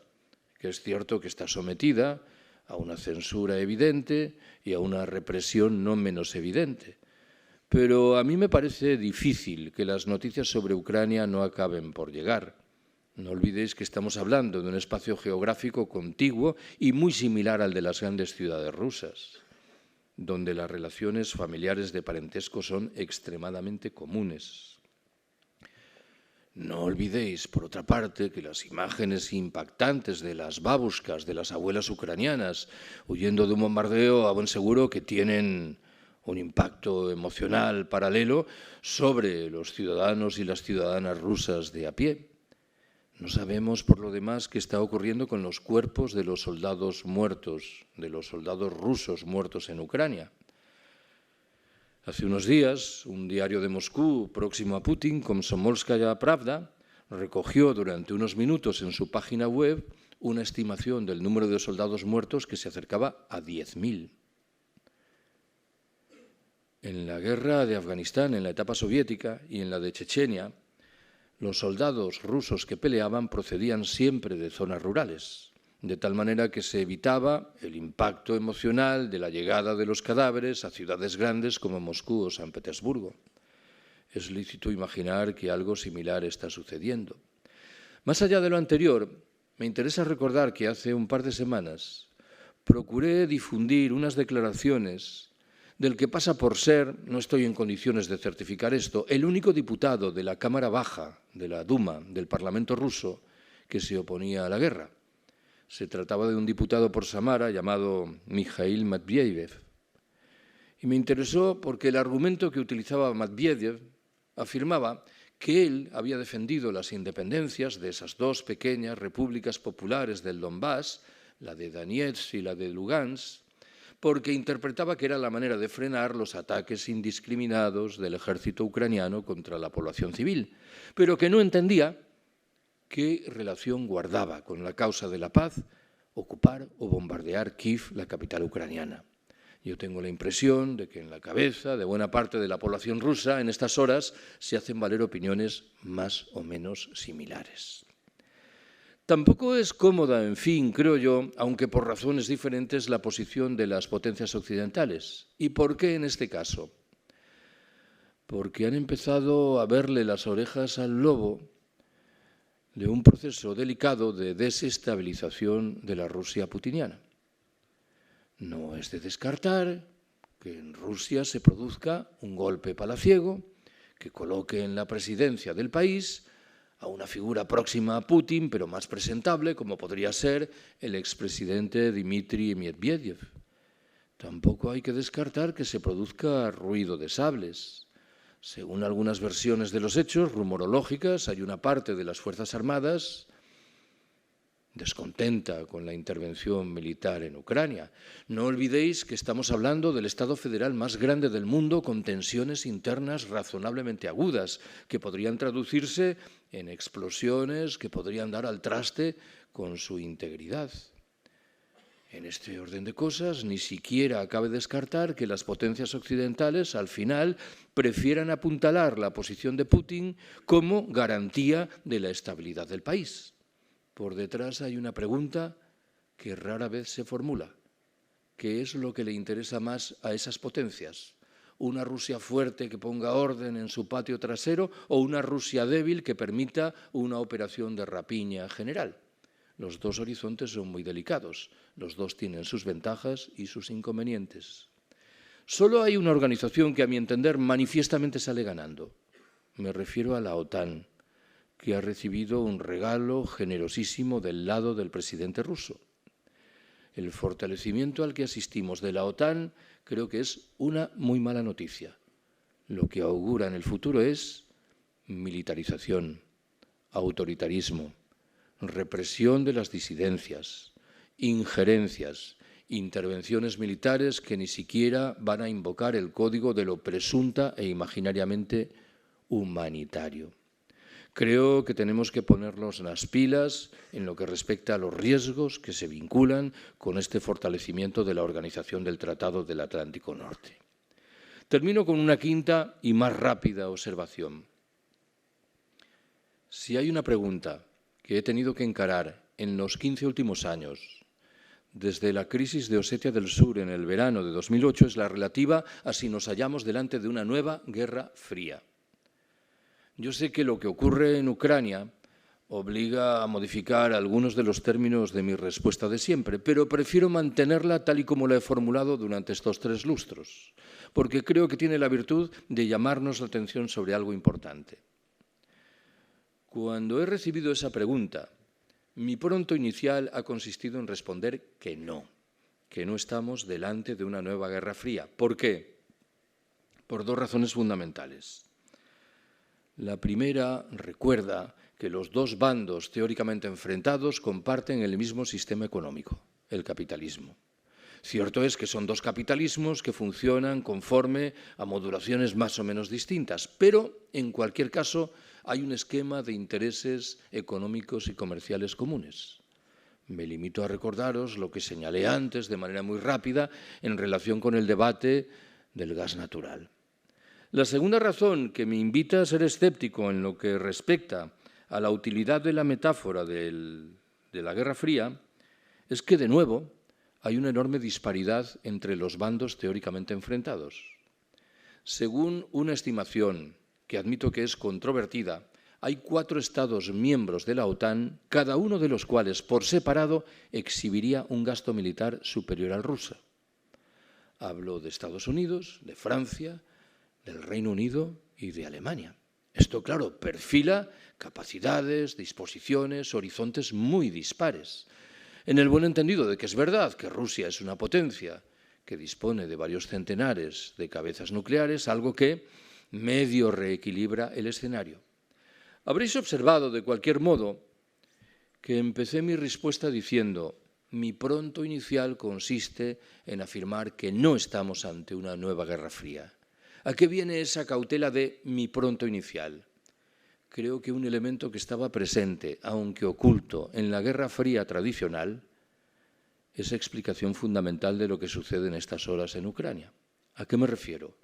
que es cierto que está sometida a una censura evidente y a una represión no menos evidente. Pero a mí me parece difícil que las noticias sobre Ucrania no acaben por llegar. No olvidéis que estamos hablando de un espacio geográfico contiguo y muy similar al de las grandes ciudades rusas, donde las relaciones familiares de parentesco son extremadamente comunes. No olvidéis, por otra parte, que las imágenes impactantes de las babushkas, de las abuelas ucranianas, huyendo de un bombardeo, a buen seguro que tienen un impacto emocional paralelo sobre los ciudadanos y las ciudadanas rusas de a pie. No sabemos, por lo demás, qué está ocurriendo con los cuerpos de los soldados muertos, de los soldados rusos muertos en Ucrania. Hace unos días, un diario de Moscú próximo a Putin, Komsomolskaya Pravda, recogió durante unos minutos en su página web una estimación del número de soldados muertos que se acercaba a 10.000. En la guerra de Afganistán, en la etapa soviética y en la de Chechenia, los soldados rusos que peleaban procedían siempre de zonas rurales, de tal manera que se evitaba el impacto emocional de la llegada de los cadáveres a ciudades grandes como Moscú o San Petersburgo. Es lícito imaginar que algo similar está sucediendo. Más allá de lo anterior, me interesa recordar que hace un par de semanas procuré difundir unas declaraciones del que pasa por ser, no estoy en condiciones de certificar esto, el único diputado de la Cámara Baja, de la Duma, del Parlamento ruso, que se oponía a la guerra. Se trataba de un diputado por Samara llamado Mikhail Medvedev. Y me interesó porque el argumento que utilizaba Medvedev afirmaba que él había defendido las independencias de esas dos pequeñas repúblicas populares del Donbass, la de Donetsk y la de Lugansk, porque interpretaba que era la manera de frenar los ataques indiscriminados del ejército ucraniano contra la población civil, pero que no entendía qué relación guardaba con la causa de la paz ocupar o bombardear Kiev, la capital ucraniana. Yo tengo la impresión de que en la cabeza de buena parte de la población rusa en estas horas se hacen valer opiniones más o menos similares. Tampoco es cómoda, en fin, creo yo, aunque por razones diferentes, la posición de las potencias occidentales. ¿Y por qué en este caso? Porque han empezado a verle las orejas al lobo de un proceso delicado de desestabilización de la Rusia putiniana. No es de descartar que en Rusia se produzca un golpe palaciego que coloque en la presidencia del país a una figura próxima a Putin, pero más presentable, como podría ser el expresidente Dmitry Medvedev. Tampoco hay que descartar que se produzca ruido de sables. Según algunas versiones de los hechos rumorológicas, hay una parte de las Fuerzas Armadas descontenta con la intervención militar en Ucrania. No olvidéis que estamos hablando del Estado federal más grande del mundo con tensiones internas razonablemente agudas que podrían traducirse en explosiones que podrían dar al traste con su integridad. En este orden de cosas, ni siquiera cabe descartar que las potencias occidentales, al final, prefieran apuntalar la posición de Putin como garantía de la estabilidad del país. Por detrás hay una pregunta que rara vez se formula. ¿Qué es lo que le interesa más a esas potencias? ¿Una Rusia fuerte que ponga orden en su patio trasero o una Rusia débil que permita una operación de rapiña general? Los dos horizontes son muy delicados, los dos tienen sus ventajas y sus inconvenientes. Solo hay una organización que, a mi entender, manifiestamente sale ganando. Me refiero a la OTAN, que ha recibido un regalo generosísimo del lado del presidente ruso. El fortalecimiento al que asistimos de la OTAN creo que es una muy mala noticia. Lo que augura en el futuro es militarización, autoritarismo, represión de las disidencias, injerencias, intervenciones militares que ni siquiera van a invocar el código de lo presunta e imaginariamente humanitario. Creo que tenemos que ponernos las pilas en lo que respecta a los riesgos que se vinculan con este fortalecimiento de la Organización del Tratado del Atlántico Norte. Termino con una quinta y más rápida observación. Si hay una pregunta que he tenido que encarar en los 15 últimos años, desde la crisis de Osetia del Sur en el verano de 2008, es la relativa a si nos hallamos delante de una nueva guerra fría. Yo sé que lo que ocurre en Ucrania obliga a modificar algunos de los términos de mi respuesta de siempre, pero prefiero mantenerla tal y como la he formulado durante estos 3 lustros, porque creo que tiene la virtud de llamarnos la atención sobre algo importante. Cuando he recibido esa pregunta, mi pronto inicial ha consistido en responder que no estamos delante de una nueva guerra fría. ¿Por qué? Por 2 razones fundamentales. La primera recuerda que los 2 bandos teóricamente enfrentados comparten el mismo sistema económico, el capitalismo. Cierto es que son 2 capitalismos que funcionan conforme a modulaciones más o menos distintas, pero en cualquier caso hay un esquema de intereses económicos y comerciales comunes. Me limito a recordaros lo que señalé antes de manera muy rápida en relación con el debate del gas natural. La segunda razón que me invita a ser escéptico en lo que respecta a la utilidad de la metáfora de la Guerra Fría es que, de nuevo, hay una enorme disparidad entre los bandos teóricamente enfrentados. Según una estimación que admito que es controvertida, hay 4 Estados miembros de la OTAN, cada uno de los cuales, por separado, exhibiría un gasto militar superior al ruso. Hablo de Estados Unidos, de Francia, del Reino Unido y de Alemania. Esto, claro, perfila capacidades, disposiciones, horizontes muy dispares. En el buen entendido de que es verdad que Rusia es una potencia que dispone de varios centenares de cabezas nucleares, algo que medio reequilibra el escenario. Habréis observado, de cualquier modo, que empecé mi respuesta diciendo: mi pronto inicial consiste en afirmar que no estamos ante una nueva guerra fría. ¿A qué viene esa cautela de mi pronto inicial? Creo que un elemento que estaba presente, aunque oculto, en la Guerra Fría tradicional, es explicación fundamental de lo que sucede en estas horas en Ucrania. ¿A qué me refiero?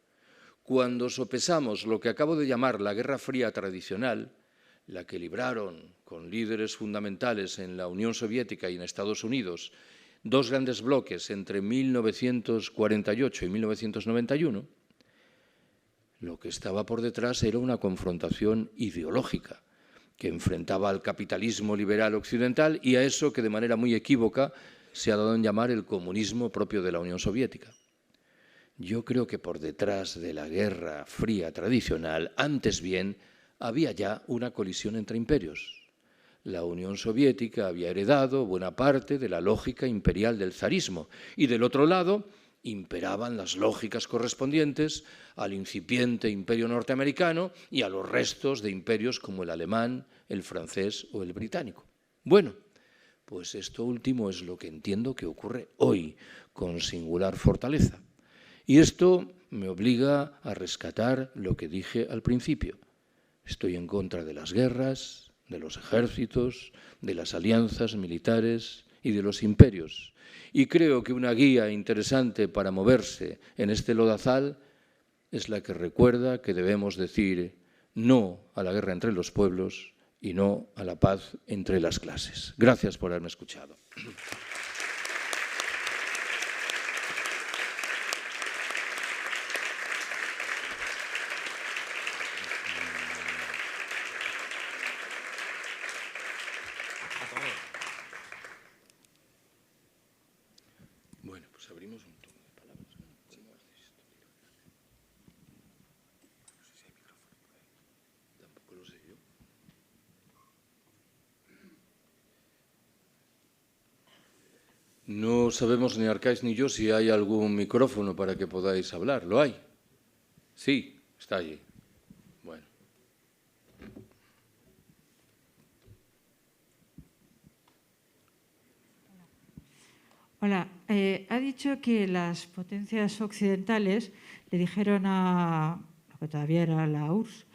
Cuando sopesamos lo que acabo de llamar la Guerra Fría tradicional, la que libraron con líderes fundamentales en la Unión Soviética y en Estados Unidos, 2 grandes bloques entre 1948 y 1991, lo que estaba por detrás era una confrontación ideológica que enfrentaba al capitalismo liberal occidental y a eso que de manera muy equívoca se ha dado en llamar el comunismo propio de la Unión Soviética. Yo creo que por detrás de la Guerra Fría tradicional, antes bien, había ya una colisión entre imperios. La Unión Soviética había heredado buena parte de la lógica imperial del zarismo y, del otro lado, imperaban las lógicas correspondientes al incipiente imperio norteamericano y a los restos de imperios como el alemán, el francés o el británico. Bueno, pues esto último es lo que entiendo que ocurre hoy con singular fortaleza. Y esto me obliga a rescatar lo que dije al principio. Estoy en contra de las guerras, de los ejércitos, de las alianzas militares y de los imperios. Y creo que una guía interesante para moverse en este lodazal es la que recuerda que debemos decir no a la guerra entre los pueblos y no a la paz entre las clases. Gracias por haberme escuchado. No sabemos ni Arcais ni yo si hay algún micrófono para que podáis hablar. ¿Lo hay? Sí, está allí. Bueno. Hola, ha dicho que las potencias occidentales le dijeron a lo que todavía era la URSS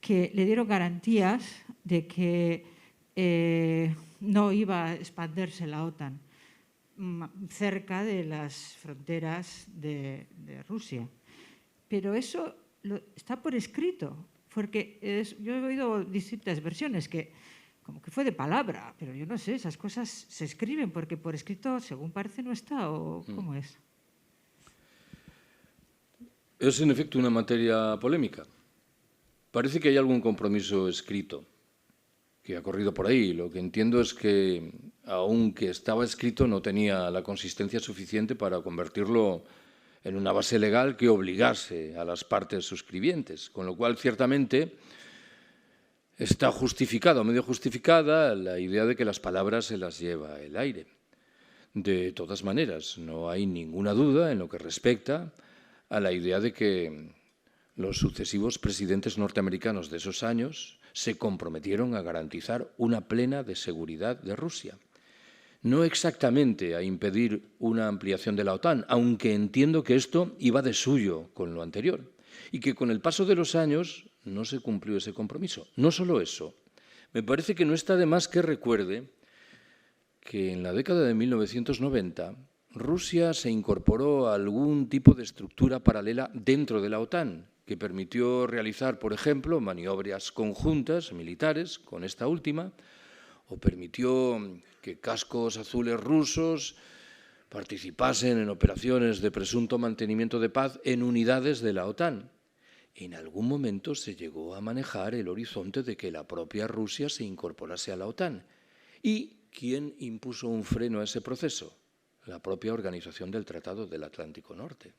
que le dieron garantías de que no iba a expandirse la OTAN cerca de las fronteras de Rusia. Pero eso está por escrito, porque yo he oído distintas versiones que como que fue de palabra, pero yo no sé, esas cosas se escriben porque por escrito, según parece, no está, ¿o cómo es? Es en efecto una materia polémica. Parece que hay algún compromiso escrito que ha corrido por ahí. Lo que entiendo es que, aunque estaba escrito, no tenía la consistencia suficiente para convertirlo en una base legal que obligase a las partes suscribientes, con lo cual, ciertamente, está justificada o medio justificada la idea de que las palabras se las lleva el aire. De todas maneras, no hay ninguna duda en lo que respecta a la idea de que los sucesivos presidentes norteamericanos de esos años se comprometieron a garantizar una plena de seguridad de Rusia. No exactamente a impedir una ampliación de la OTAN, aunque entiendo que esto iba de suyo con lo anterior y que con el paso de los años no se cumplió ese compromiso. No solo eso, me parece que no está de más que recuerde que en la década de 1990 Rusia se incorporó a algún tipo de estructura paralela dentro de la OTAN, que permitió realizar, por ejemplo, maniobras conjuntas militares con esta última, o permitió que cascos azules rusos participasen en operaciones de presunto mantenimiento de paz en unidades de la OTAN. En algún momento se llegó a manejar el horizonte de que la propia Rusia se incorporase a la OTAN. ¿Y quién impuso un freno a ese proceso? La propia Organización del Tratado del Atlántico Norte.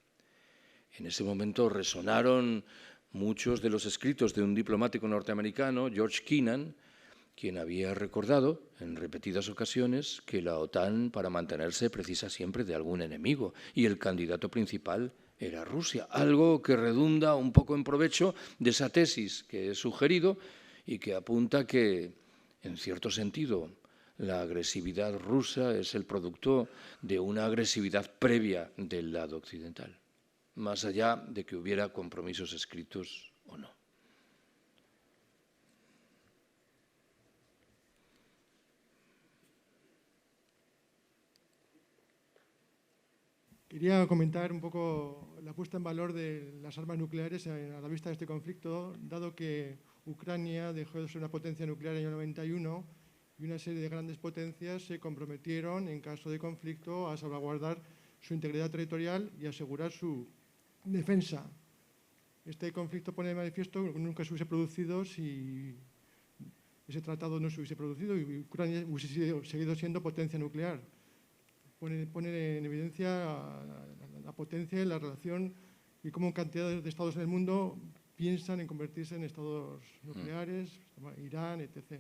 En ese momento resonaron muchos de los escritos de un diplomático norteamericano, George Kennan, quien había recordado en repetidas ocasiones que la OTAN, para mantenerse, precisa siempre de algún enemigo, y el candidato principal era Rusia, algo que redunda un poco en provecho de esa tesis que he sugerido y que apunta que, en cierto sentido, la agresividad rusa es el producto de una agresividad previa del lado occidental, más allá de que hubiera compromisos escritos o no. Quería comentar un poco la puesta en valor de las armas nucleares a la vista de este conflicto, dado que Ucrania dejó de ser una potencia nuclear en el 91 y una serie de grandes potencias se comprometieron, en caso de conflicto, a salvaguardar su integridad territorial y asegurar su defensa. Este conflicto pone de manifiesto que nunca se hubiese producido si ese tratado no se hubiese producido y Ucrania hubiese seguido siendo potencia nuclear. Pone en evidencia la potencia y la relación y cómo cantidad de estados en el mundo piensan en convertirse en estados nucleares, Irán, etc.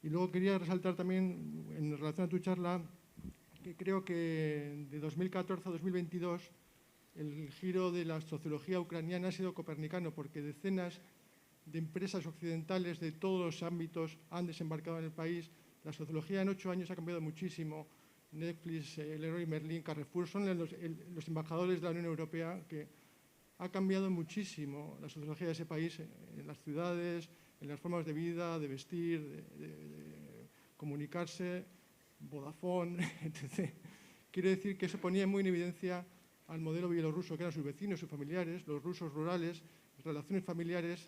Y luego quería resaltar también, en relación a tu charla, que creo que de 2014 a 2022 el giro de la sociología ucraniana ha sido copernicano, porque decenas de empresas occidentales de todos los ámbitos han desembarcado en el país. La sociología en 8 años ha cambiado muchísimo. Netflix, Leroy Merlin, Carrefour son los embajadores de la Unión Europea, que ha cambiado muchísimo la sociología de ese país en las ciudades, en las formas de vida, de vestir, de comunicarse, Vodafone, etc. Quiere decir que se ponía muy en evidencia al modelo bielorruso, que eran sus vecinos, sus familiares, los rusos rurales, relaciones familiares.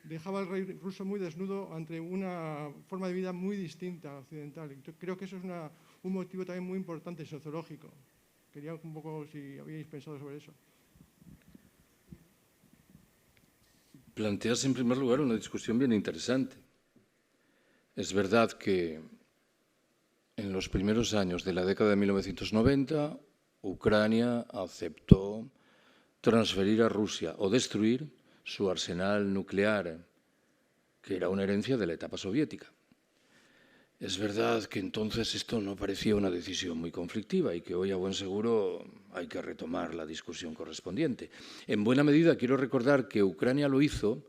Dejaba al rey ruso muy desnudo ante una forma de vida muy distinta occidental. Y creo que eso es un motivo también muy importante sociológico. Quería un poco si habíais pensado sobre eso. Planteas en primer lugar una discusión bien interesante. Es verdad que en los primeros años de la década de 1990, Ucrania aceptó transferir a Rusia o destruir su arsenal nuclear, que era una herencia de la etapa soviética. Es verdad que entonces esto no parecía una decisión muy conflictiva y que hoy a buen seguro hay que retomar la discusión correspondiente. En buena medida quiero recordar que Ucrania lo hizo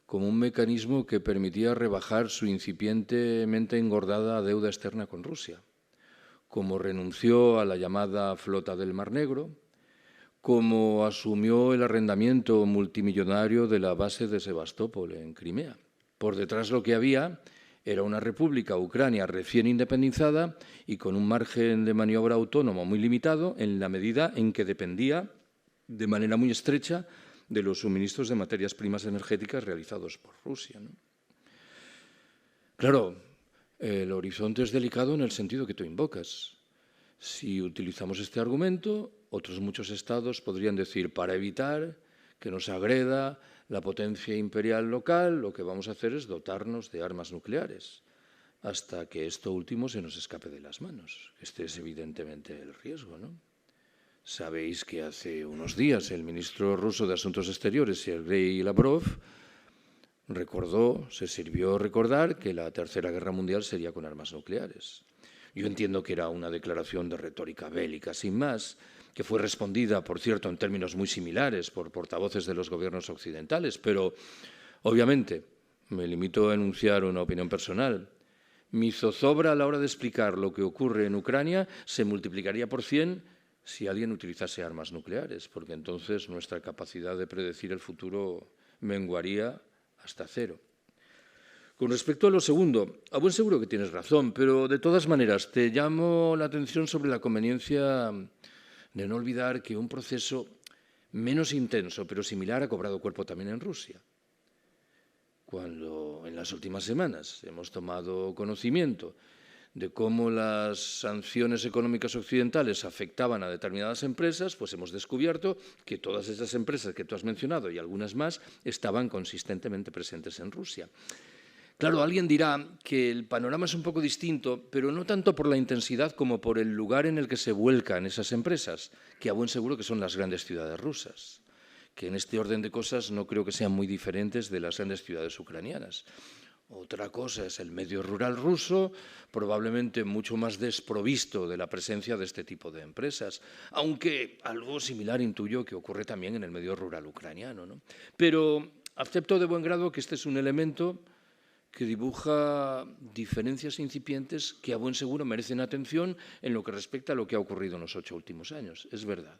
como un mecanismo que permitía rebajar su incipientemente engordada deuda externa con Rusia, como renunció a la llamada flota del Mar Negro, como asumió el arrendamiento multimillonario de la base de Sebastopol en Crimea. Por detrás lo que había era una república, Ucrania, recién independizada y con un margen de maniobra autónomo muy limitado en la medida en que dependía de manera muy estrecha de los suministros de materias primas energéticas realizados por Rusia, ¿no? Claro, el horizonte es delicado en el sentido que tú invocas. Si utilizamos este argumento, otros muchos estados podrían decir, para evitar que nos agreda la potencia imperial local, lo que vamos a hacer es dotarnos de armas nucleares, hasta que esto último se nos escape de las manos. Este es evidentemente el riesgo, ¿no? Sabéis que hace unos días el ministro ruso de Asuntos Exteriores, Sergei Lavrov, se sirvió recordar que la Tercera Guerra Mundial sería con armas nucleares. Yo entiendo que era una declaración de retórica bélica, sin más, que fue respondida, por cierto, en términos muy similares por portavoces de los gobiernos occidentales, pero, obviamente, me limito a enunciar una opinión personal. Mi zozobra a la hora de explicar lo que ocurre en Ucrania se multiplicaría por 100 si alguien utilizase armas nucleares, porque entonces nuestra capacidad de predecir el futuro menguaría hasta cero. Con respecto a lo segundo, a buen seguro que tienes razón, pero de todas maneras te llamo la atención sobre la conveniencia de no olvidar que un proceso menos intenso pero similar ha cobrado cuerpo también en Rusia. Cuando en las últimas semanas hemos tomado conocimiento de cómo las sanciones económicas occidentales afectaban a determinadas empresas, pues hemos descubierto que todas esas empresas que tú has mencionado y algunas más estaban consistentemente presentes en Rusia. Claro, alguien dirá que el panorama es un poco distinto, pero no tanto por la intensidad como por el lugar en el que se vuelcan esas empresas, que a buen seguro que son las grandes ciudades rusas, que en este orden de cosas no creo que sean muy diferentes de las grandes ciudades ucranianas. Otra cosa es el medio rural ruso, probablemente mucho más desprovisto de la presencia de este tipo de empresas, aunque algo similar intuyo que ocurre también en el medio rural ucraniano, ¿no? Pero acepto de buen grado que este es un elemento que dibuja diferencias incipientes que a buen seguro merecen atención en lo que respecta a lo que ha ocurrido en los 8 últimos años. Es verdad.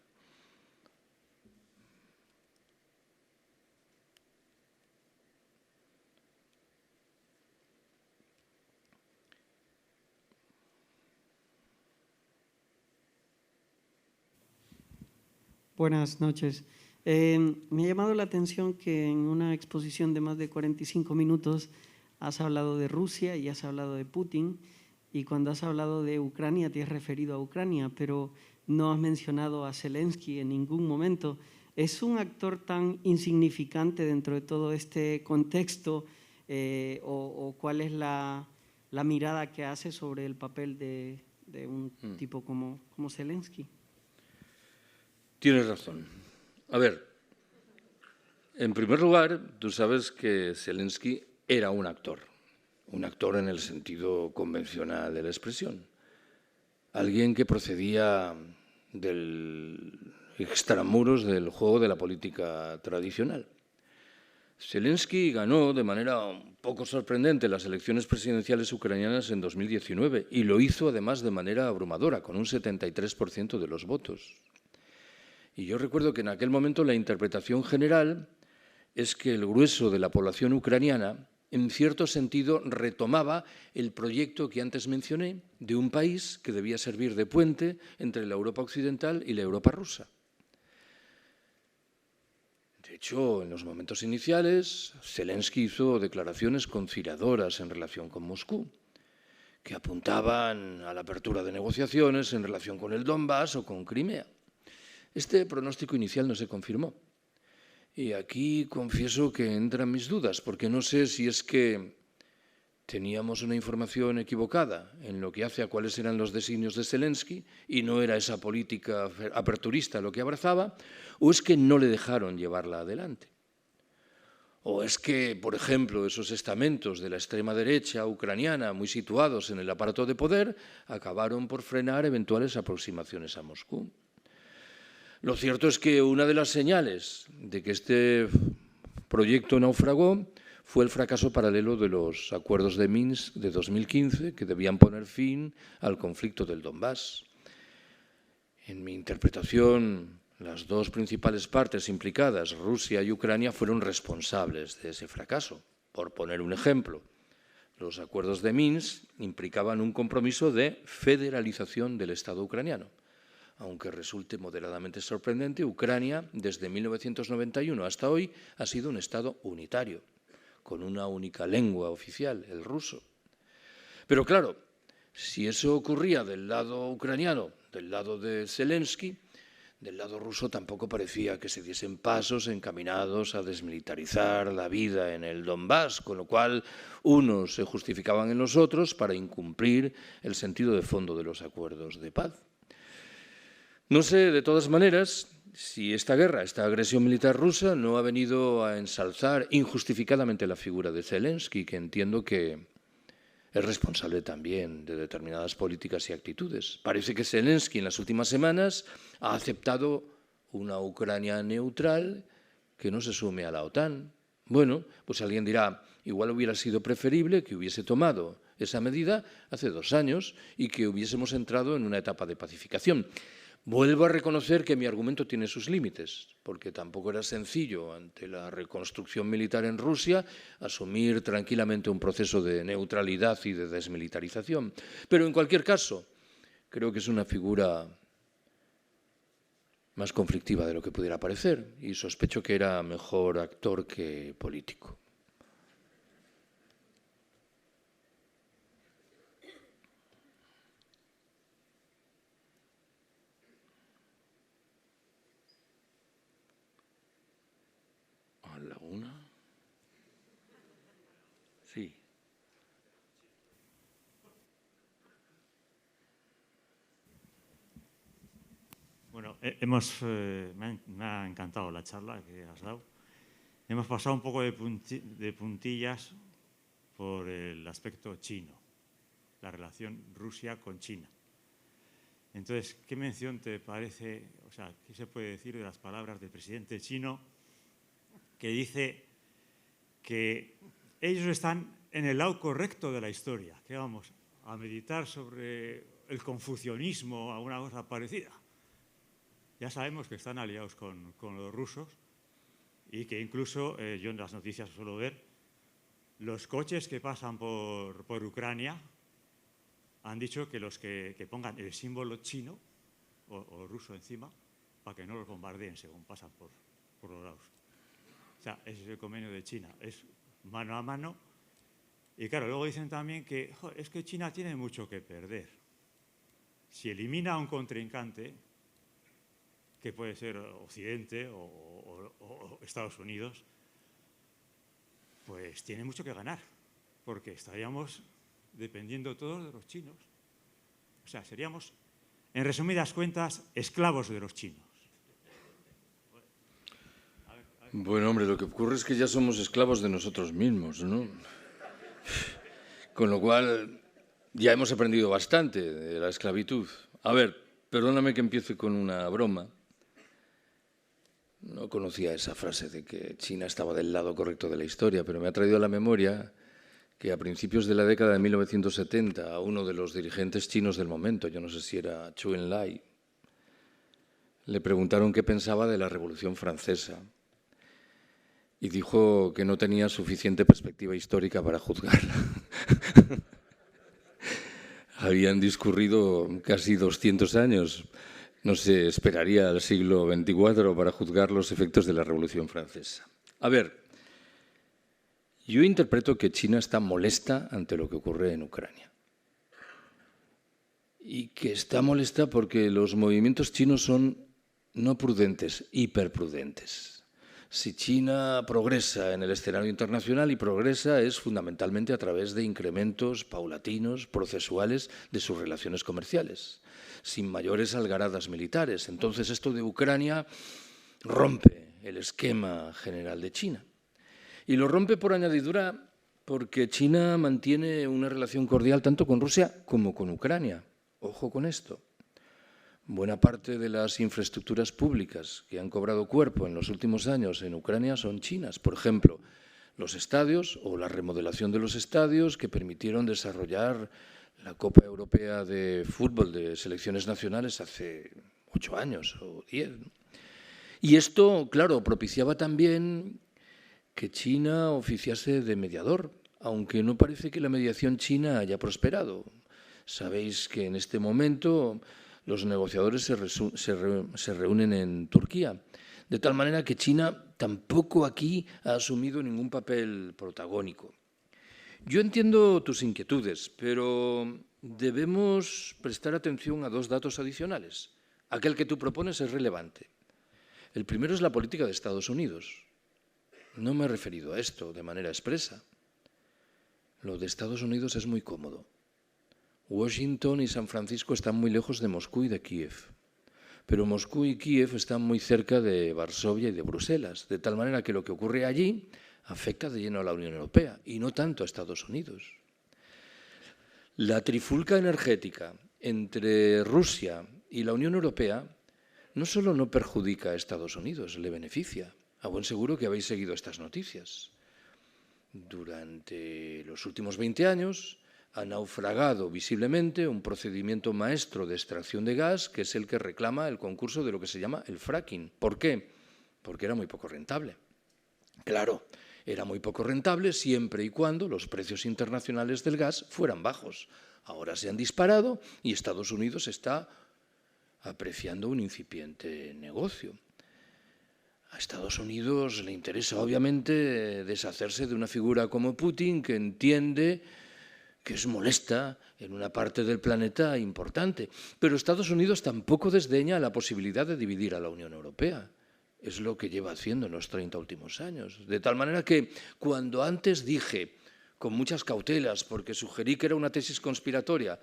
Buenas noches. Me ha llamado la atención que en una exposición de más de 45 minutos has hablado de Rusia y has hablado de Putin, y cuando has hablado de Ucrania te has referido a Ucrania, pero no has mencionado a Zelensky en ningún momento. ¿Es un actor tan insignificante dentro de todo este contexto o cuál es la mirada que hace sobre el papel de un tipo como Zelensky? Tienes razón. A ver, en primer lugar, tú sabes que Zelensky era un actor en el sentido convencional de la expresión, alguien que procedía del extramuros del juego de la política tradicional. Zelensky ganó de manera un poco sorprendente las elecciones presidenciales ucranianas en 2019 y lo hizo además de manera abrumadora, con un 73% de los votos. Y yo recuerdo que en aquel momento la interpretación general es que el grueso de la población ucraniana, en cierto sentido, retomaba el proyecto que antes mencioné de un país que debía servir de puente entre la Europa occidental y la Europa rusa. De hecho, en los momentos iniciales, Zelensky hizo declaraciones conciliadoras en relación con Moscú, que apuntaban a la apertura de negociaciones en relación con el Donbass o con Crimea. Este pronóstico inicial no se confirmó. Y aquí confieso que entran mis dudas, porque no sé si es que teníamos una información equivocada en lo que hace a cuáles eran los designios de Zelensky y no era esa política aperturista lo que abrazaba, o es que no le dejaron llevarla adelante. ¿O es que, por ejemplo, esos estamentos de la extrema derecha ucraniana, muy situados en el aparato de poder, acabaron por frenar eventuales aproximaciones a Moscú? Lo cierto es que una de las señales de que este proyecto naufragó fue el fracaso paralelo de los acuerdos de Minsk de 2015, que debían poner fin al conflicto del Donbass. En mi interpretación, las dos principales partes implicadas, Rusia y Ucrania, fueron responsables de ese fracaso. Por poner un ejemplo, los acuerdos de Minsk implicaban un compromiso de federalización del Estado ucraniano. Aunque resulte moderadamente sorprendente, Ucrania, desde 1991 hasta hoy, ha sido un Estado unitario, con una única lengua oficial, el ruso. Pero claro, si eso ocurría del lado ucraniano, del lado de Zelensky, del lado ruso tampoco parecía que se diesen pasos encaminados a desmilitarizar la vida en el Donbass, con lo cual unos se justificaban en los otros para incumplir el sentido de fondo de los acuerdos de paz. No sé, de todas maneras, si esta guerra, esta agresión militar rusa no ha venido a ensalzar injustificadamente la figura de Zelensky, que entiendo que es responsable también de determinadas políticas y actitudes. Parece que Zelensky en las últimas semanas ha aceptado una Ucrania neutral que no se sume a la OTAN. Bueno, pues alguien dirá, igual hubiera sido preferible que hubiese tomado esa medida hace 2 años y que hubiésemos entrado en una etapa de pacificación. Vuelvo a reconocer que mi argumento tiene sus límites, porque tampoco era sencillo, ante la reconstrucción militar en Rusia, asumir tranquilamente un proceso de neutralidad y de desmilitarización. Pero, en cualquier caso, creo que es una figura más conflictiva de lo que pudiera parecer, y sospecho que era mejor actor que político. ¿La una? Sí. Bueno, me ha encantado la charla que has dado. Hemos pasado un poco de puntillas por el aspecto chino, la relación Rusia con China. Entonces, ¿qué mención te parece, o sea, qué se puede decir de las palabras del presidente chino que dice que ellos están en el lado correcto de la historia, que vamos a meditar sobre el confucianismo o alguna cosa parecida? Ya sabemos que están aliados con los rusos y que incluso, yo en las noticias suelo ver, los coches que pasan por Ucrania han dicho que los que pongan el símbolo chino o ruso encima para que no los bombardeen según pasan por los lados. O sea, ese es el convenio de China, es mano a mano. Y claro, luego dicen también que es que China tiene mucho que perder. Si elimina a un contrincante, que puede ser Occidente o Estados Unidos, pues tiene mucho que ganar, porque estaríamos dependiendo todos de los chinos. O sea, seríamos, en resumidas cuentas, esclavos de los chinos. Bueno, hombre, lo que ocurre es que ya somos esclavos de nosotros mismos, ¿no? Con lo cual, ya hemos aprendido bastante de la esclavitud. A ver, perdóname que empiece con una broma. No conocía esa frase de que China estaba del lado correcto de la historia, pero me ha traído a la memoria que a principios de la década de 1970, a uno de los dirigentes chinos del momento, yo no sé si era Zhou Enlai, le preguntaron qué pensaba de la Revolución Francesa. Y dijo que no tenía suficiente perspectiva histórica para juzgarla. Habían discurrido casi 200 años. No se esperaría al siglo XXIV para juzgar los efectos de la Revolución Francesa. A ver, yo interpreto que China está molesta ante lo que ocurre en Ucrania. Y que está molesta porque los movimientos chinos son no prudentes, hiperprudentes. Si China progresa en el escenario internacional, y progresa, es fundamentalmente a través de incrementos paulatinos, procesuales, de sus relaciones comerciales, sin mayores algaradas militares. Entonces, esto de Ucrania rompe el esquema general de China. Y lo rompe por añadidura porque China mantiene una relación cordial tanto con Rusia como con Ucrania. Ojo con esto. Buena parte de las infraestructuras públicas que han cobrado cuerpo en los últimos años en Ucrania son chinas. Por ejemplo, los estadios o la remodelación de los estadios que permitieron desarrollar la Copa Europea de Fútbol de selecciones nacionales hace 8 años o 10. Y esto, claro, propiciaba también que China oficiase de mediador, aunque no parece que la mediación china haya prosperado. Sabéis que en este momento los negociadores se reúnen en Turquía, de tal manera que China tampoco aquí ha asumido ningún papel protagónico. Yo entiendo tus inquietudes, pero debemos prestar atención a 2 datos adicionales. Aquel que tú propones es relevante. El primero es la política de Estados Unidos. No me he referido a esto de manera expresa. Lo de Estados Unidos es muy cómodo. Washington y San Francisco están muy lejos de Moscú y de Kiev. Pero Moscú y Kiev están muy cerca de Varsovia y de Bruselas, de tal manera que lo que ocurre allí afecta de lleno a la Unión Europea y no tanto a Estados Unidos. La trifulca energética entre Rusia y la Unión Europea no solo no perjudica a Estados Unidos, le beneficia. A buen seguro que habéis seguido estas noticias. Durante los últimos 20 años ha naufragado visiblemente un procedimiento maestro de extracción de gas, que es el que reclama el concurso de lo que se llama el fracking. ¿Por qué? Porque era muy poco rentable. Claro, era muy poco rentable siempre y cuando los precios internacionales del gas fueran bajos. Ahora se han disparado y Estados Unidos está apreciando un incipiente negocio. A Estados Unidos le interesa, obviamente, deshacerse de una figura como Putin, que entiende que es molesta en una parte del planeta importante. Pero Estados Unidos tampoco desdeña la posibilidad de dividir a la Unión Europea. Es lo que lleva haciendo en los 30 últimos años. De tal manera que cuando antes dije, con muchas cautelas, porque sugerí que era una tesis conspiratoria,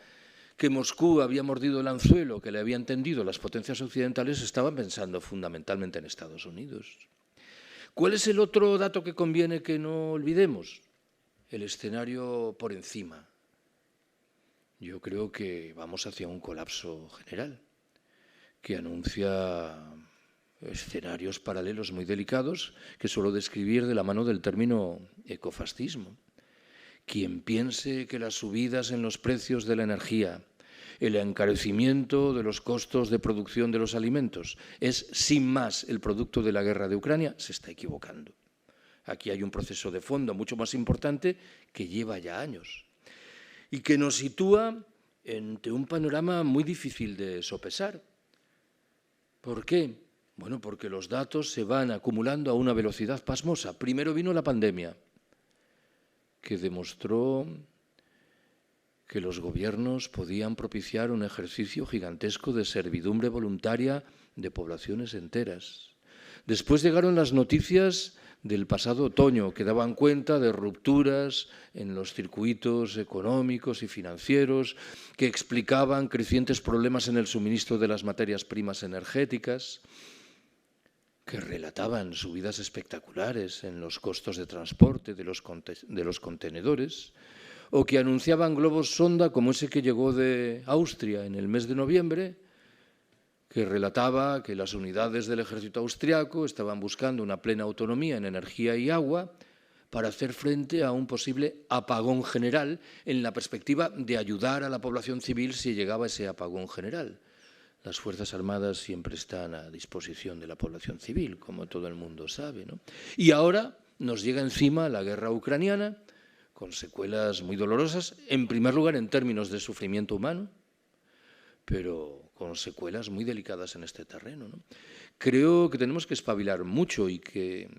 que Moscú había mordido el anzuelo que le habían tendido las potencias occidentales, estaban pensando fundamentalmente en Estados Unidos. ¿Cuál es el otro dato que conviene que no olvidemos? El escenario por encima. Yo creo que vamos hacia un colapso general, que anuncia escenarios paralelos muy delicados que suelo describir de la mano del término ecofascismo. Quien piense que las subidas en los precios de la energía, el encarecimiento de los costos de producción de los alimentos es sin más el producto de la guerra de Ucrania, se está equivocando. Aquí hay un proceso de fondo mucho más importante que lleva ya años y que nos sitúa ante un panorama muy difícil de sopesar. ¿Por qué? Bueno, porque los datos se van acumulando a una velocidad pasmosa. Primero vino la pandemia, que demostró que los gobiernos podían propiciar un ejercicio gigantesco de servidumbre voluntaria de poblaciones enteras. Después llegaron las noticias del pasado otoño, que daban cuenta de rupturas en los circuitos económicos y financieros, que explicaban crecientes problemas en el suministro de las materias primas energéticas, que relataban subidas espectaculares en los costos de transporte de los contenedores, o que anunciaban globos sonda como ese que llegó de Austria en el mes de noviembre, que relataba que las unidades del ejército austriaco estaban buscando una plena autonomía en energía y agua para hacer frente a un posible apagón general en la perspectiva de ayudar a la población civil si llegaba ese apagón general. Las Fuerzas Armadas siempre están a disposición de la población civil, como todo el mundo sabe, ¿no? Y ahora nos llega encima la guerra ucraniana, con secuelas muy dolorosas, en primer lugar en términos de sufrimiento humano, pero con secuelas muy delicadas en este terreno, ¿no? Creo que tenemos que espabilar mucho y que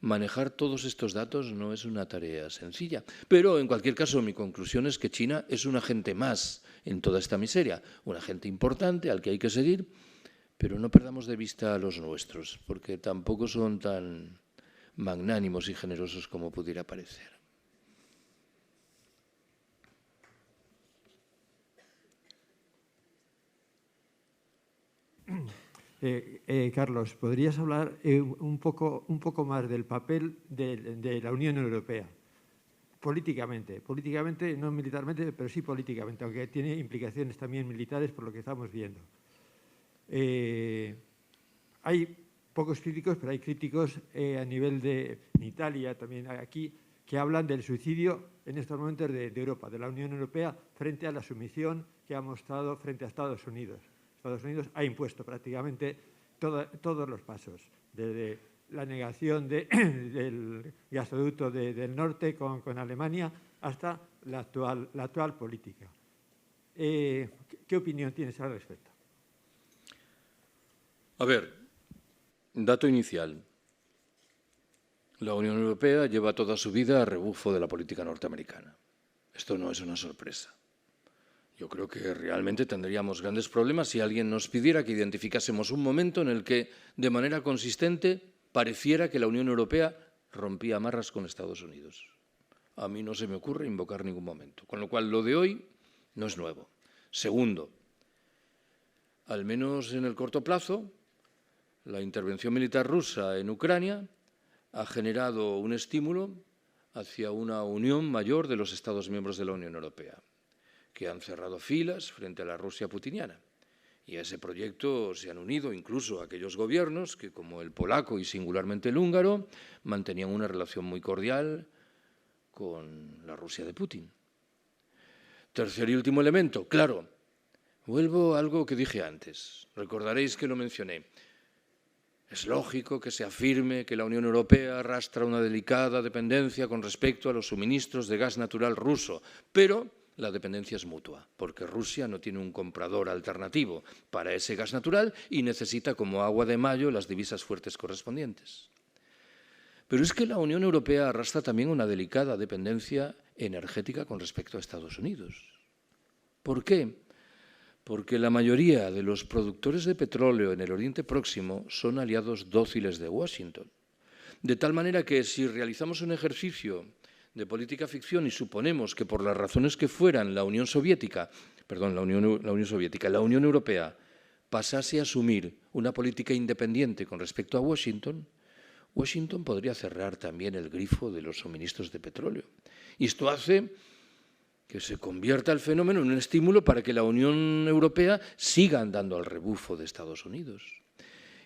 manejar todos estos datos no es una tarea sencilla. Pero, en cualquier caso, mi conclusión es que China es un agente más en toda esta miseria, un agente importante al que hay que seguir, pero no perdamos de vista a los nuestros, porque tampoco son tan magnánimos y generosos como pudiera parecer. Carlos, ¿podrías hablar un poco más del papel de la Unión Europea? Políticamente, no militarmente, pero sí políticamente, aunque tiene implicaciones también militares por lo que estamos viendo. Hay pocos críticos, pero hay críticos a nivel de Italia, también aquí, que hablan del suicidio en estos momentos de Europa, de la Unión Europea, frente a la sumisión que ha mostrado frente a Estados Unidos. Estados Unidos ha impuesto prácticamente todos los pasos, desde la negación del gasoducto del norte con Alemania hasta la actual política. ¿Qué opinión tienes al respecto? A ver, dato inicial. La Unión Europea lleva toda su vida a rebufo de la política norteamericana. Esto no es una sorpresa. Yo creo que realmente tendríamos grandes problemas si alguien nos pidiera que identificásemos un momento en el que, de manera consistente, pareciera que la Unión Europea rompía amarras con Estados Unidos. A mí no se me ocurre invocar ningún momento. Con lo cual, lo de hoy no es nuevo. Segundo, al menos en el corto plazo, la intervención militar rusa en Ucrania ha generado un estímulo hacia una unión mayor de los Estados miembros de la Unión Europea, que han cerrado filas frente a la Rusia putiniana. Y a ese proyecto se han unido incluso aquellos gobiernos que, como el polaco y singularmente el húngaro, mantenían una relación muy cordial con la Rusia de Putin. Tercer y último elemento, claro, vuelvo a algo que dije antes. Recordaréis que lo mencioné. Es lógico que se afirme que la Unión Europea arrastra una delicada dependencia con respecto a los suministros de gas natural ruso, pero la dependencia es mutua, porque Rusia no tiene un comprador alternativo para ese gas natural y necesita como agua de mayo las divisas fuertes correspondientes. Pero es que la Unión Europea arrastra también una delicada dependencia energética con respecto a Estados Unidos. ¿Por qué? Porque la mayoría de los productores de petróleo en el Oriente Próximo son aliados dóciles de Washington. De tal manera que si realizamos un ejercicio de política ficción y suponemos que por las razones que fueran la Unión Europea pasase a asumir una política independiente con respecto a Washington, Washington podría cerrar también el grifo de los suministros de petróleo. Y esto hace que se convierta el fenómeno en un estímulo para que la Unión Europea siga andando al rebufo de Estados Unidos.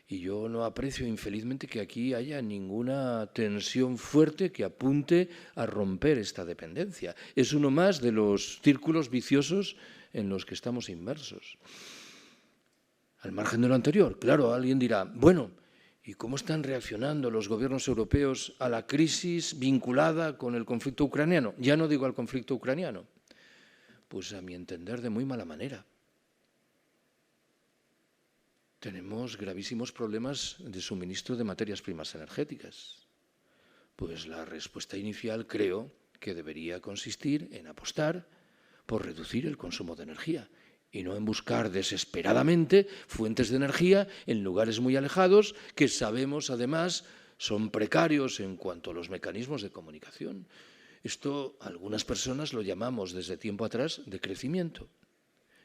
Y yo no aprecio, infelizmente, que aquí haya ninguna tensión fuerte que apunte a romper esta dependencia. Es uno más de los círculos viciosos en los que estamos inmersos. Al margen de lo anterior, claro, alguien dirá, bueno, ¿y cómo están reaccionando los gobiernos europeos a la crisis vinculada con el conflicto ucraniano? Ya no digo al conflicto ucraniano. Pues a mi entender de muy mala manera. Tenemos gravísimos problemas de suministro de materias primas energéticas. Pues la respuesta inicial creo que debería consistir en apostar por reducir el consumo de energía y no en buscar desesperadamente fuentes de energía en lugares muy alejados que sabemos además son precarios en cuanto a los mecanismos de comunicación. Esto algunas personas lo llamamos desde tiempo atrás de crecimiento.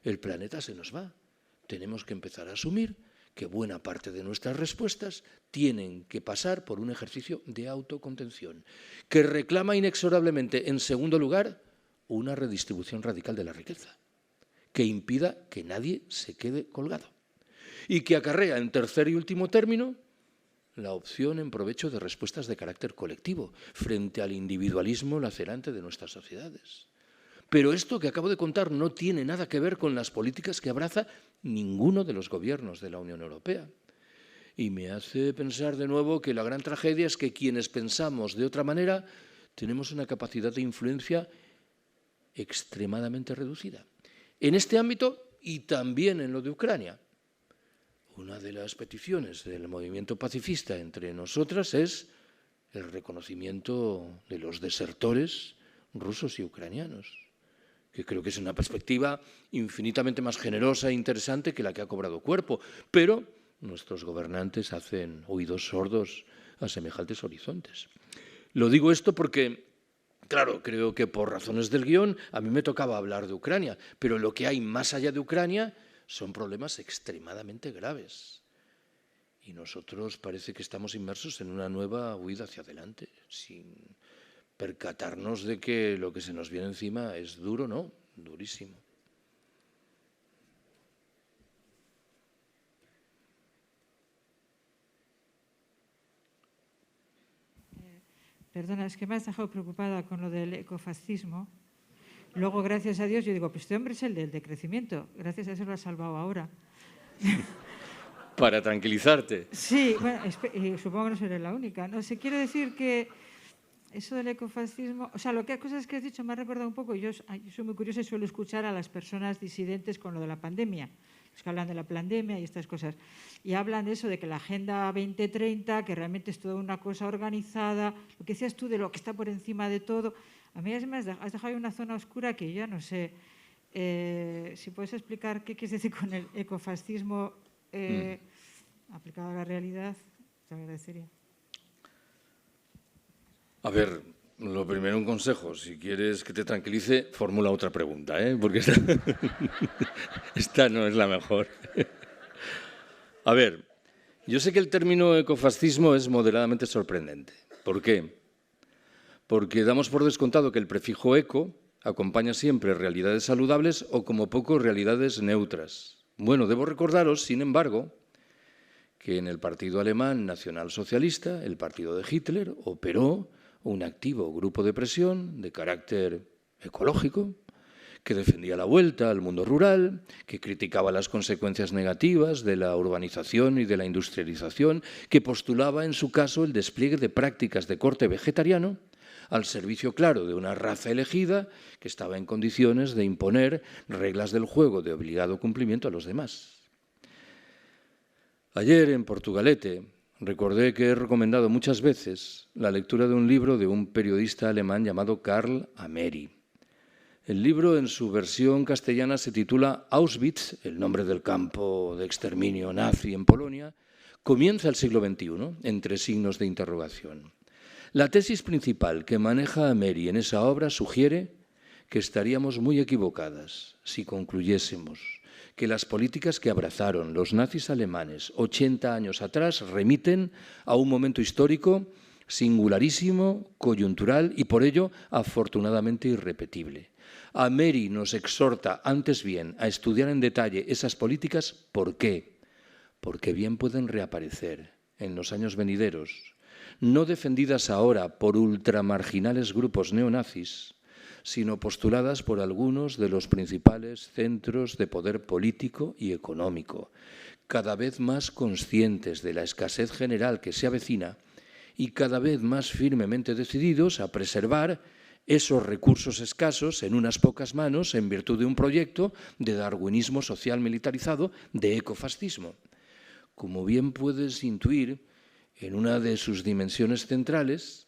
El planeta se nos va. Tenemos que empezar a asumir que buena parte de nuestras respuestas tienen que pasar por un ejercicio de autocontención, que reclama inexorablemente, en segundo lugar, una redistribución radical de la riqueza, que impida que nadie se quede colgado y que acarrea, en tercer y último término, la opción en provecho de respuestas de carácter colectivo frente al individualismo lacerante de nuestras sociedades. Pero esto que acabo de contar no tiene nada que ver con las políticas que abraza ninguno de los gobiernos de la Unión Europea. Y me hace pensar de nuevo que la gran tragedia es que quienes pensamos de otra manera tenemos una capacidad de influencia extremadamente reducida. En este ámbito y también en lo de Ucrania. Una de las peticiones del movimiento pacifista entre nosotras es el reconocimiento de los desertores rusos y ucranianos, que creo que es una perspectiva infinitamente más generosa e interesante que la que ha cobrado cuerpo, pero nuestros gobernantes hacen oídos sordos a semejantes horizontes. Lo digo esto porque, claro, creo que por razones del guión a mí me tocaba hablar de Ucrania, pero lo que hay más allá de Ucrania son problemas extremadamente graves. Y nosotros parece que estamos inmersos en una nueva huida hacia adelante, sin percatarnos de que lo que se nos viene encima es duro, ¿no? Durísimo. Perdona, es que me has dejado preocupada con lo del ecofascismo. Luego, gracias a Dios, yo digo, pues este hombre es el del decrecimiento. Gracias a eso lo has salvado ahora. Para tranquilizarte. Sí, bueno, supongo que no seré la única. No sé, quiero decir que eso del ecofascismo, o sea, cosas que has dicho me ha recordado un poco. Yo soy muy curiosa y suelo escuchar a las personas disidentes con lo de la pandemia, los que hablan de la pandemia y estas cosas. Y hablan de eso, de que la Agenda 2030, que realmente es toda una cosa organizada, lo que decías tú de lo que está por encima de todo. A mí me has dejado ahí una zona oscura que yo ya no sé. Si puedes explicar qué quieres decir con el ecofascismo aplicado a la realidad, te agradecería. A ver, lo primero, un consejo. Si quieres que te tranquilice, formula otra pregunta, porque esta no es la mejor. A ver, yo sé que el término ecofascismo es moderadamente sorprendente. ¿Por qué? Porque damos por descontado que el prefijo eco acompaña siempre realidades saludables o, como poco, realidades neutras. Bueno, debo recordaros, sin embargo, que en el partido alemán nacionalsocialista, el partido de Hitler, operó un activo grupo de presión de carácter ecológico que defendía la vuelta al mundo rural, que criticaba las consecuencias negativas de la urbanización y de la industrialización, que postulaba en su caso el despliegue de prácticas de corte vegetariano al servicio, claro, de una raza elegida que estaba en condiciones de imponer reglas del juego de obligado cumplimiento a los demás. Ayer, en Portugalete, recordé que he recomendado muchas veces la lectura de un libro de un periodista alemán llamado Karl Ameri. El libro, en su versión castellana, se titula Auschwitz, el nombre del campo de exterminio nazi en Polonia, comienza el siglo XXI, entre signos de interrogación. La tesis principal que maneja Ameri en esa obra sugiere que estaríamos muy equivocadas si concluyésemos que las políticas que abrazaron los nazis alemanes 80 años atrás remiten a un momento histórico singularísimo, coyuntural y por ello afortunadamente irrepetible. Ameri nos exhorta antes bien a estudiar en detalle esas políticas. ¿Por qué? Porque bien pueden reaparecer en los años venideros, no defendidas ahora por ultramarginales grupos neonazis, sino postuladas por algunos de los principales centros de poder político y económico, cada vez más conscientes de la escasez general que se avecina y cada vez más firmemente decididos a preservar esos recursos escasos en unas pocas manos en virtud de un proyecto de darwinismo social militarizado, de ecofascismo. Como bien puedes intuir, en una de sus dimensiones centrales,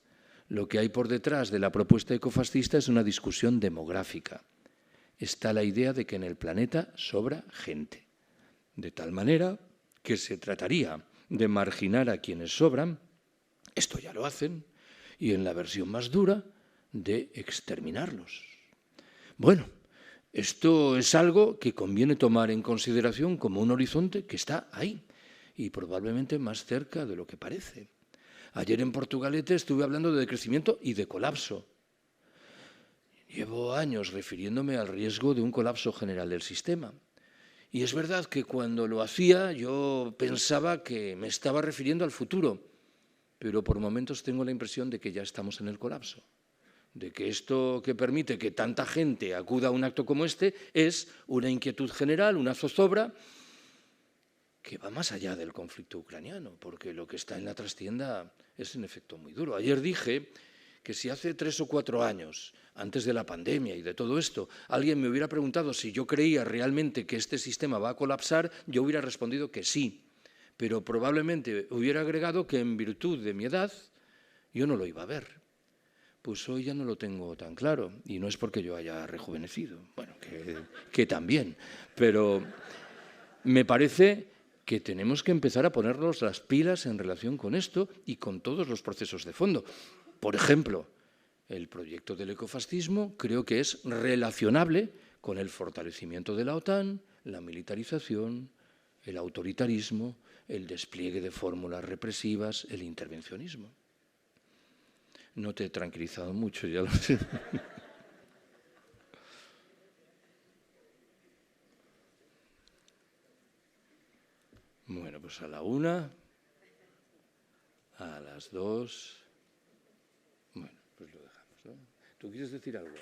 lo que hay por detrás de la propuesta ecofascista es una discusión demográfica. Está la idea de que en el planeta sobra gente, de tal manera que se trataría de marginar a quienes sobran, esto ya lo hacen, y en la versión más dura, de exterminarlos. Bueno, esto es algo que conviene tomar en consideración como un horizonte que está ahí y probablemente más cerca de lo que parece. Ayer en Portugalete estuve hablando de decrecimiento y de colapso. Llevo años refiriéndome al riesgo de un colapso general del sistema. Y es verdad que cuando lo hacía yo pensaba que me estaba refiriendo al futuro, pero por momentos tengo la impresión de que ya estamos en el colapso, de que esto que permite que tanta gente acuda a un acto como este es una inquietud general, una zozobra, que va más allá del conflicto ucraniano, porque lo que está en la trastienda es en efecto muy duro. Ayer dije que si hace 3 o 4 años, antes de la pandemia y de todo esto, alguien me hubiera preguntado si yo creía realmente que este sistema va a colapsar, yo hubiera respondido que sí, pero probablemente hubiera agregado que en virtud de mi edad yo no lo iba a ver. Pues hoy ya no lo tengo tan claro, y no es porque yo haya rejuvenecido, bueno, que también, pero me parece que tenemos que empezar a ponernos las pilas en relación con esto y con todos los procesos de fondo. Por ejemplo, el proyecto del ecofascismo creo que es relacionable con el fortalecimiento de la OTAN, la militarización, el autoritarismo, el despliegue de fórmulas represivas, el intervencionismo. No te he tranquilizado mucho, ya lo sé. Bueno, pues a la 1, a las 2. Bueno, pues lo dejamos, ¿no? ¿Tú quieres decir algo?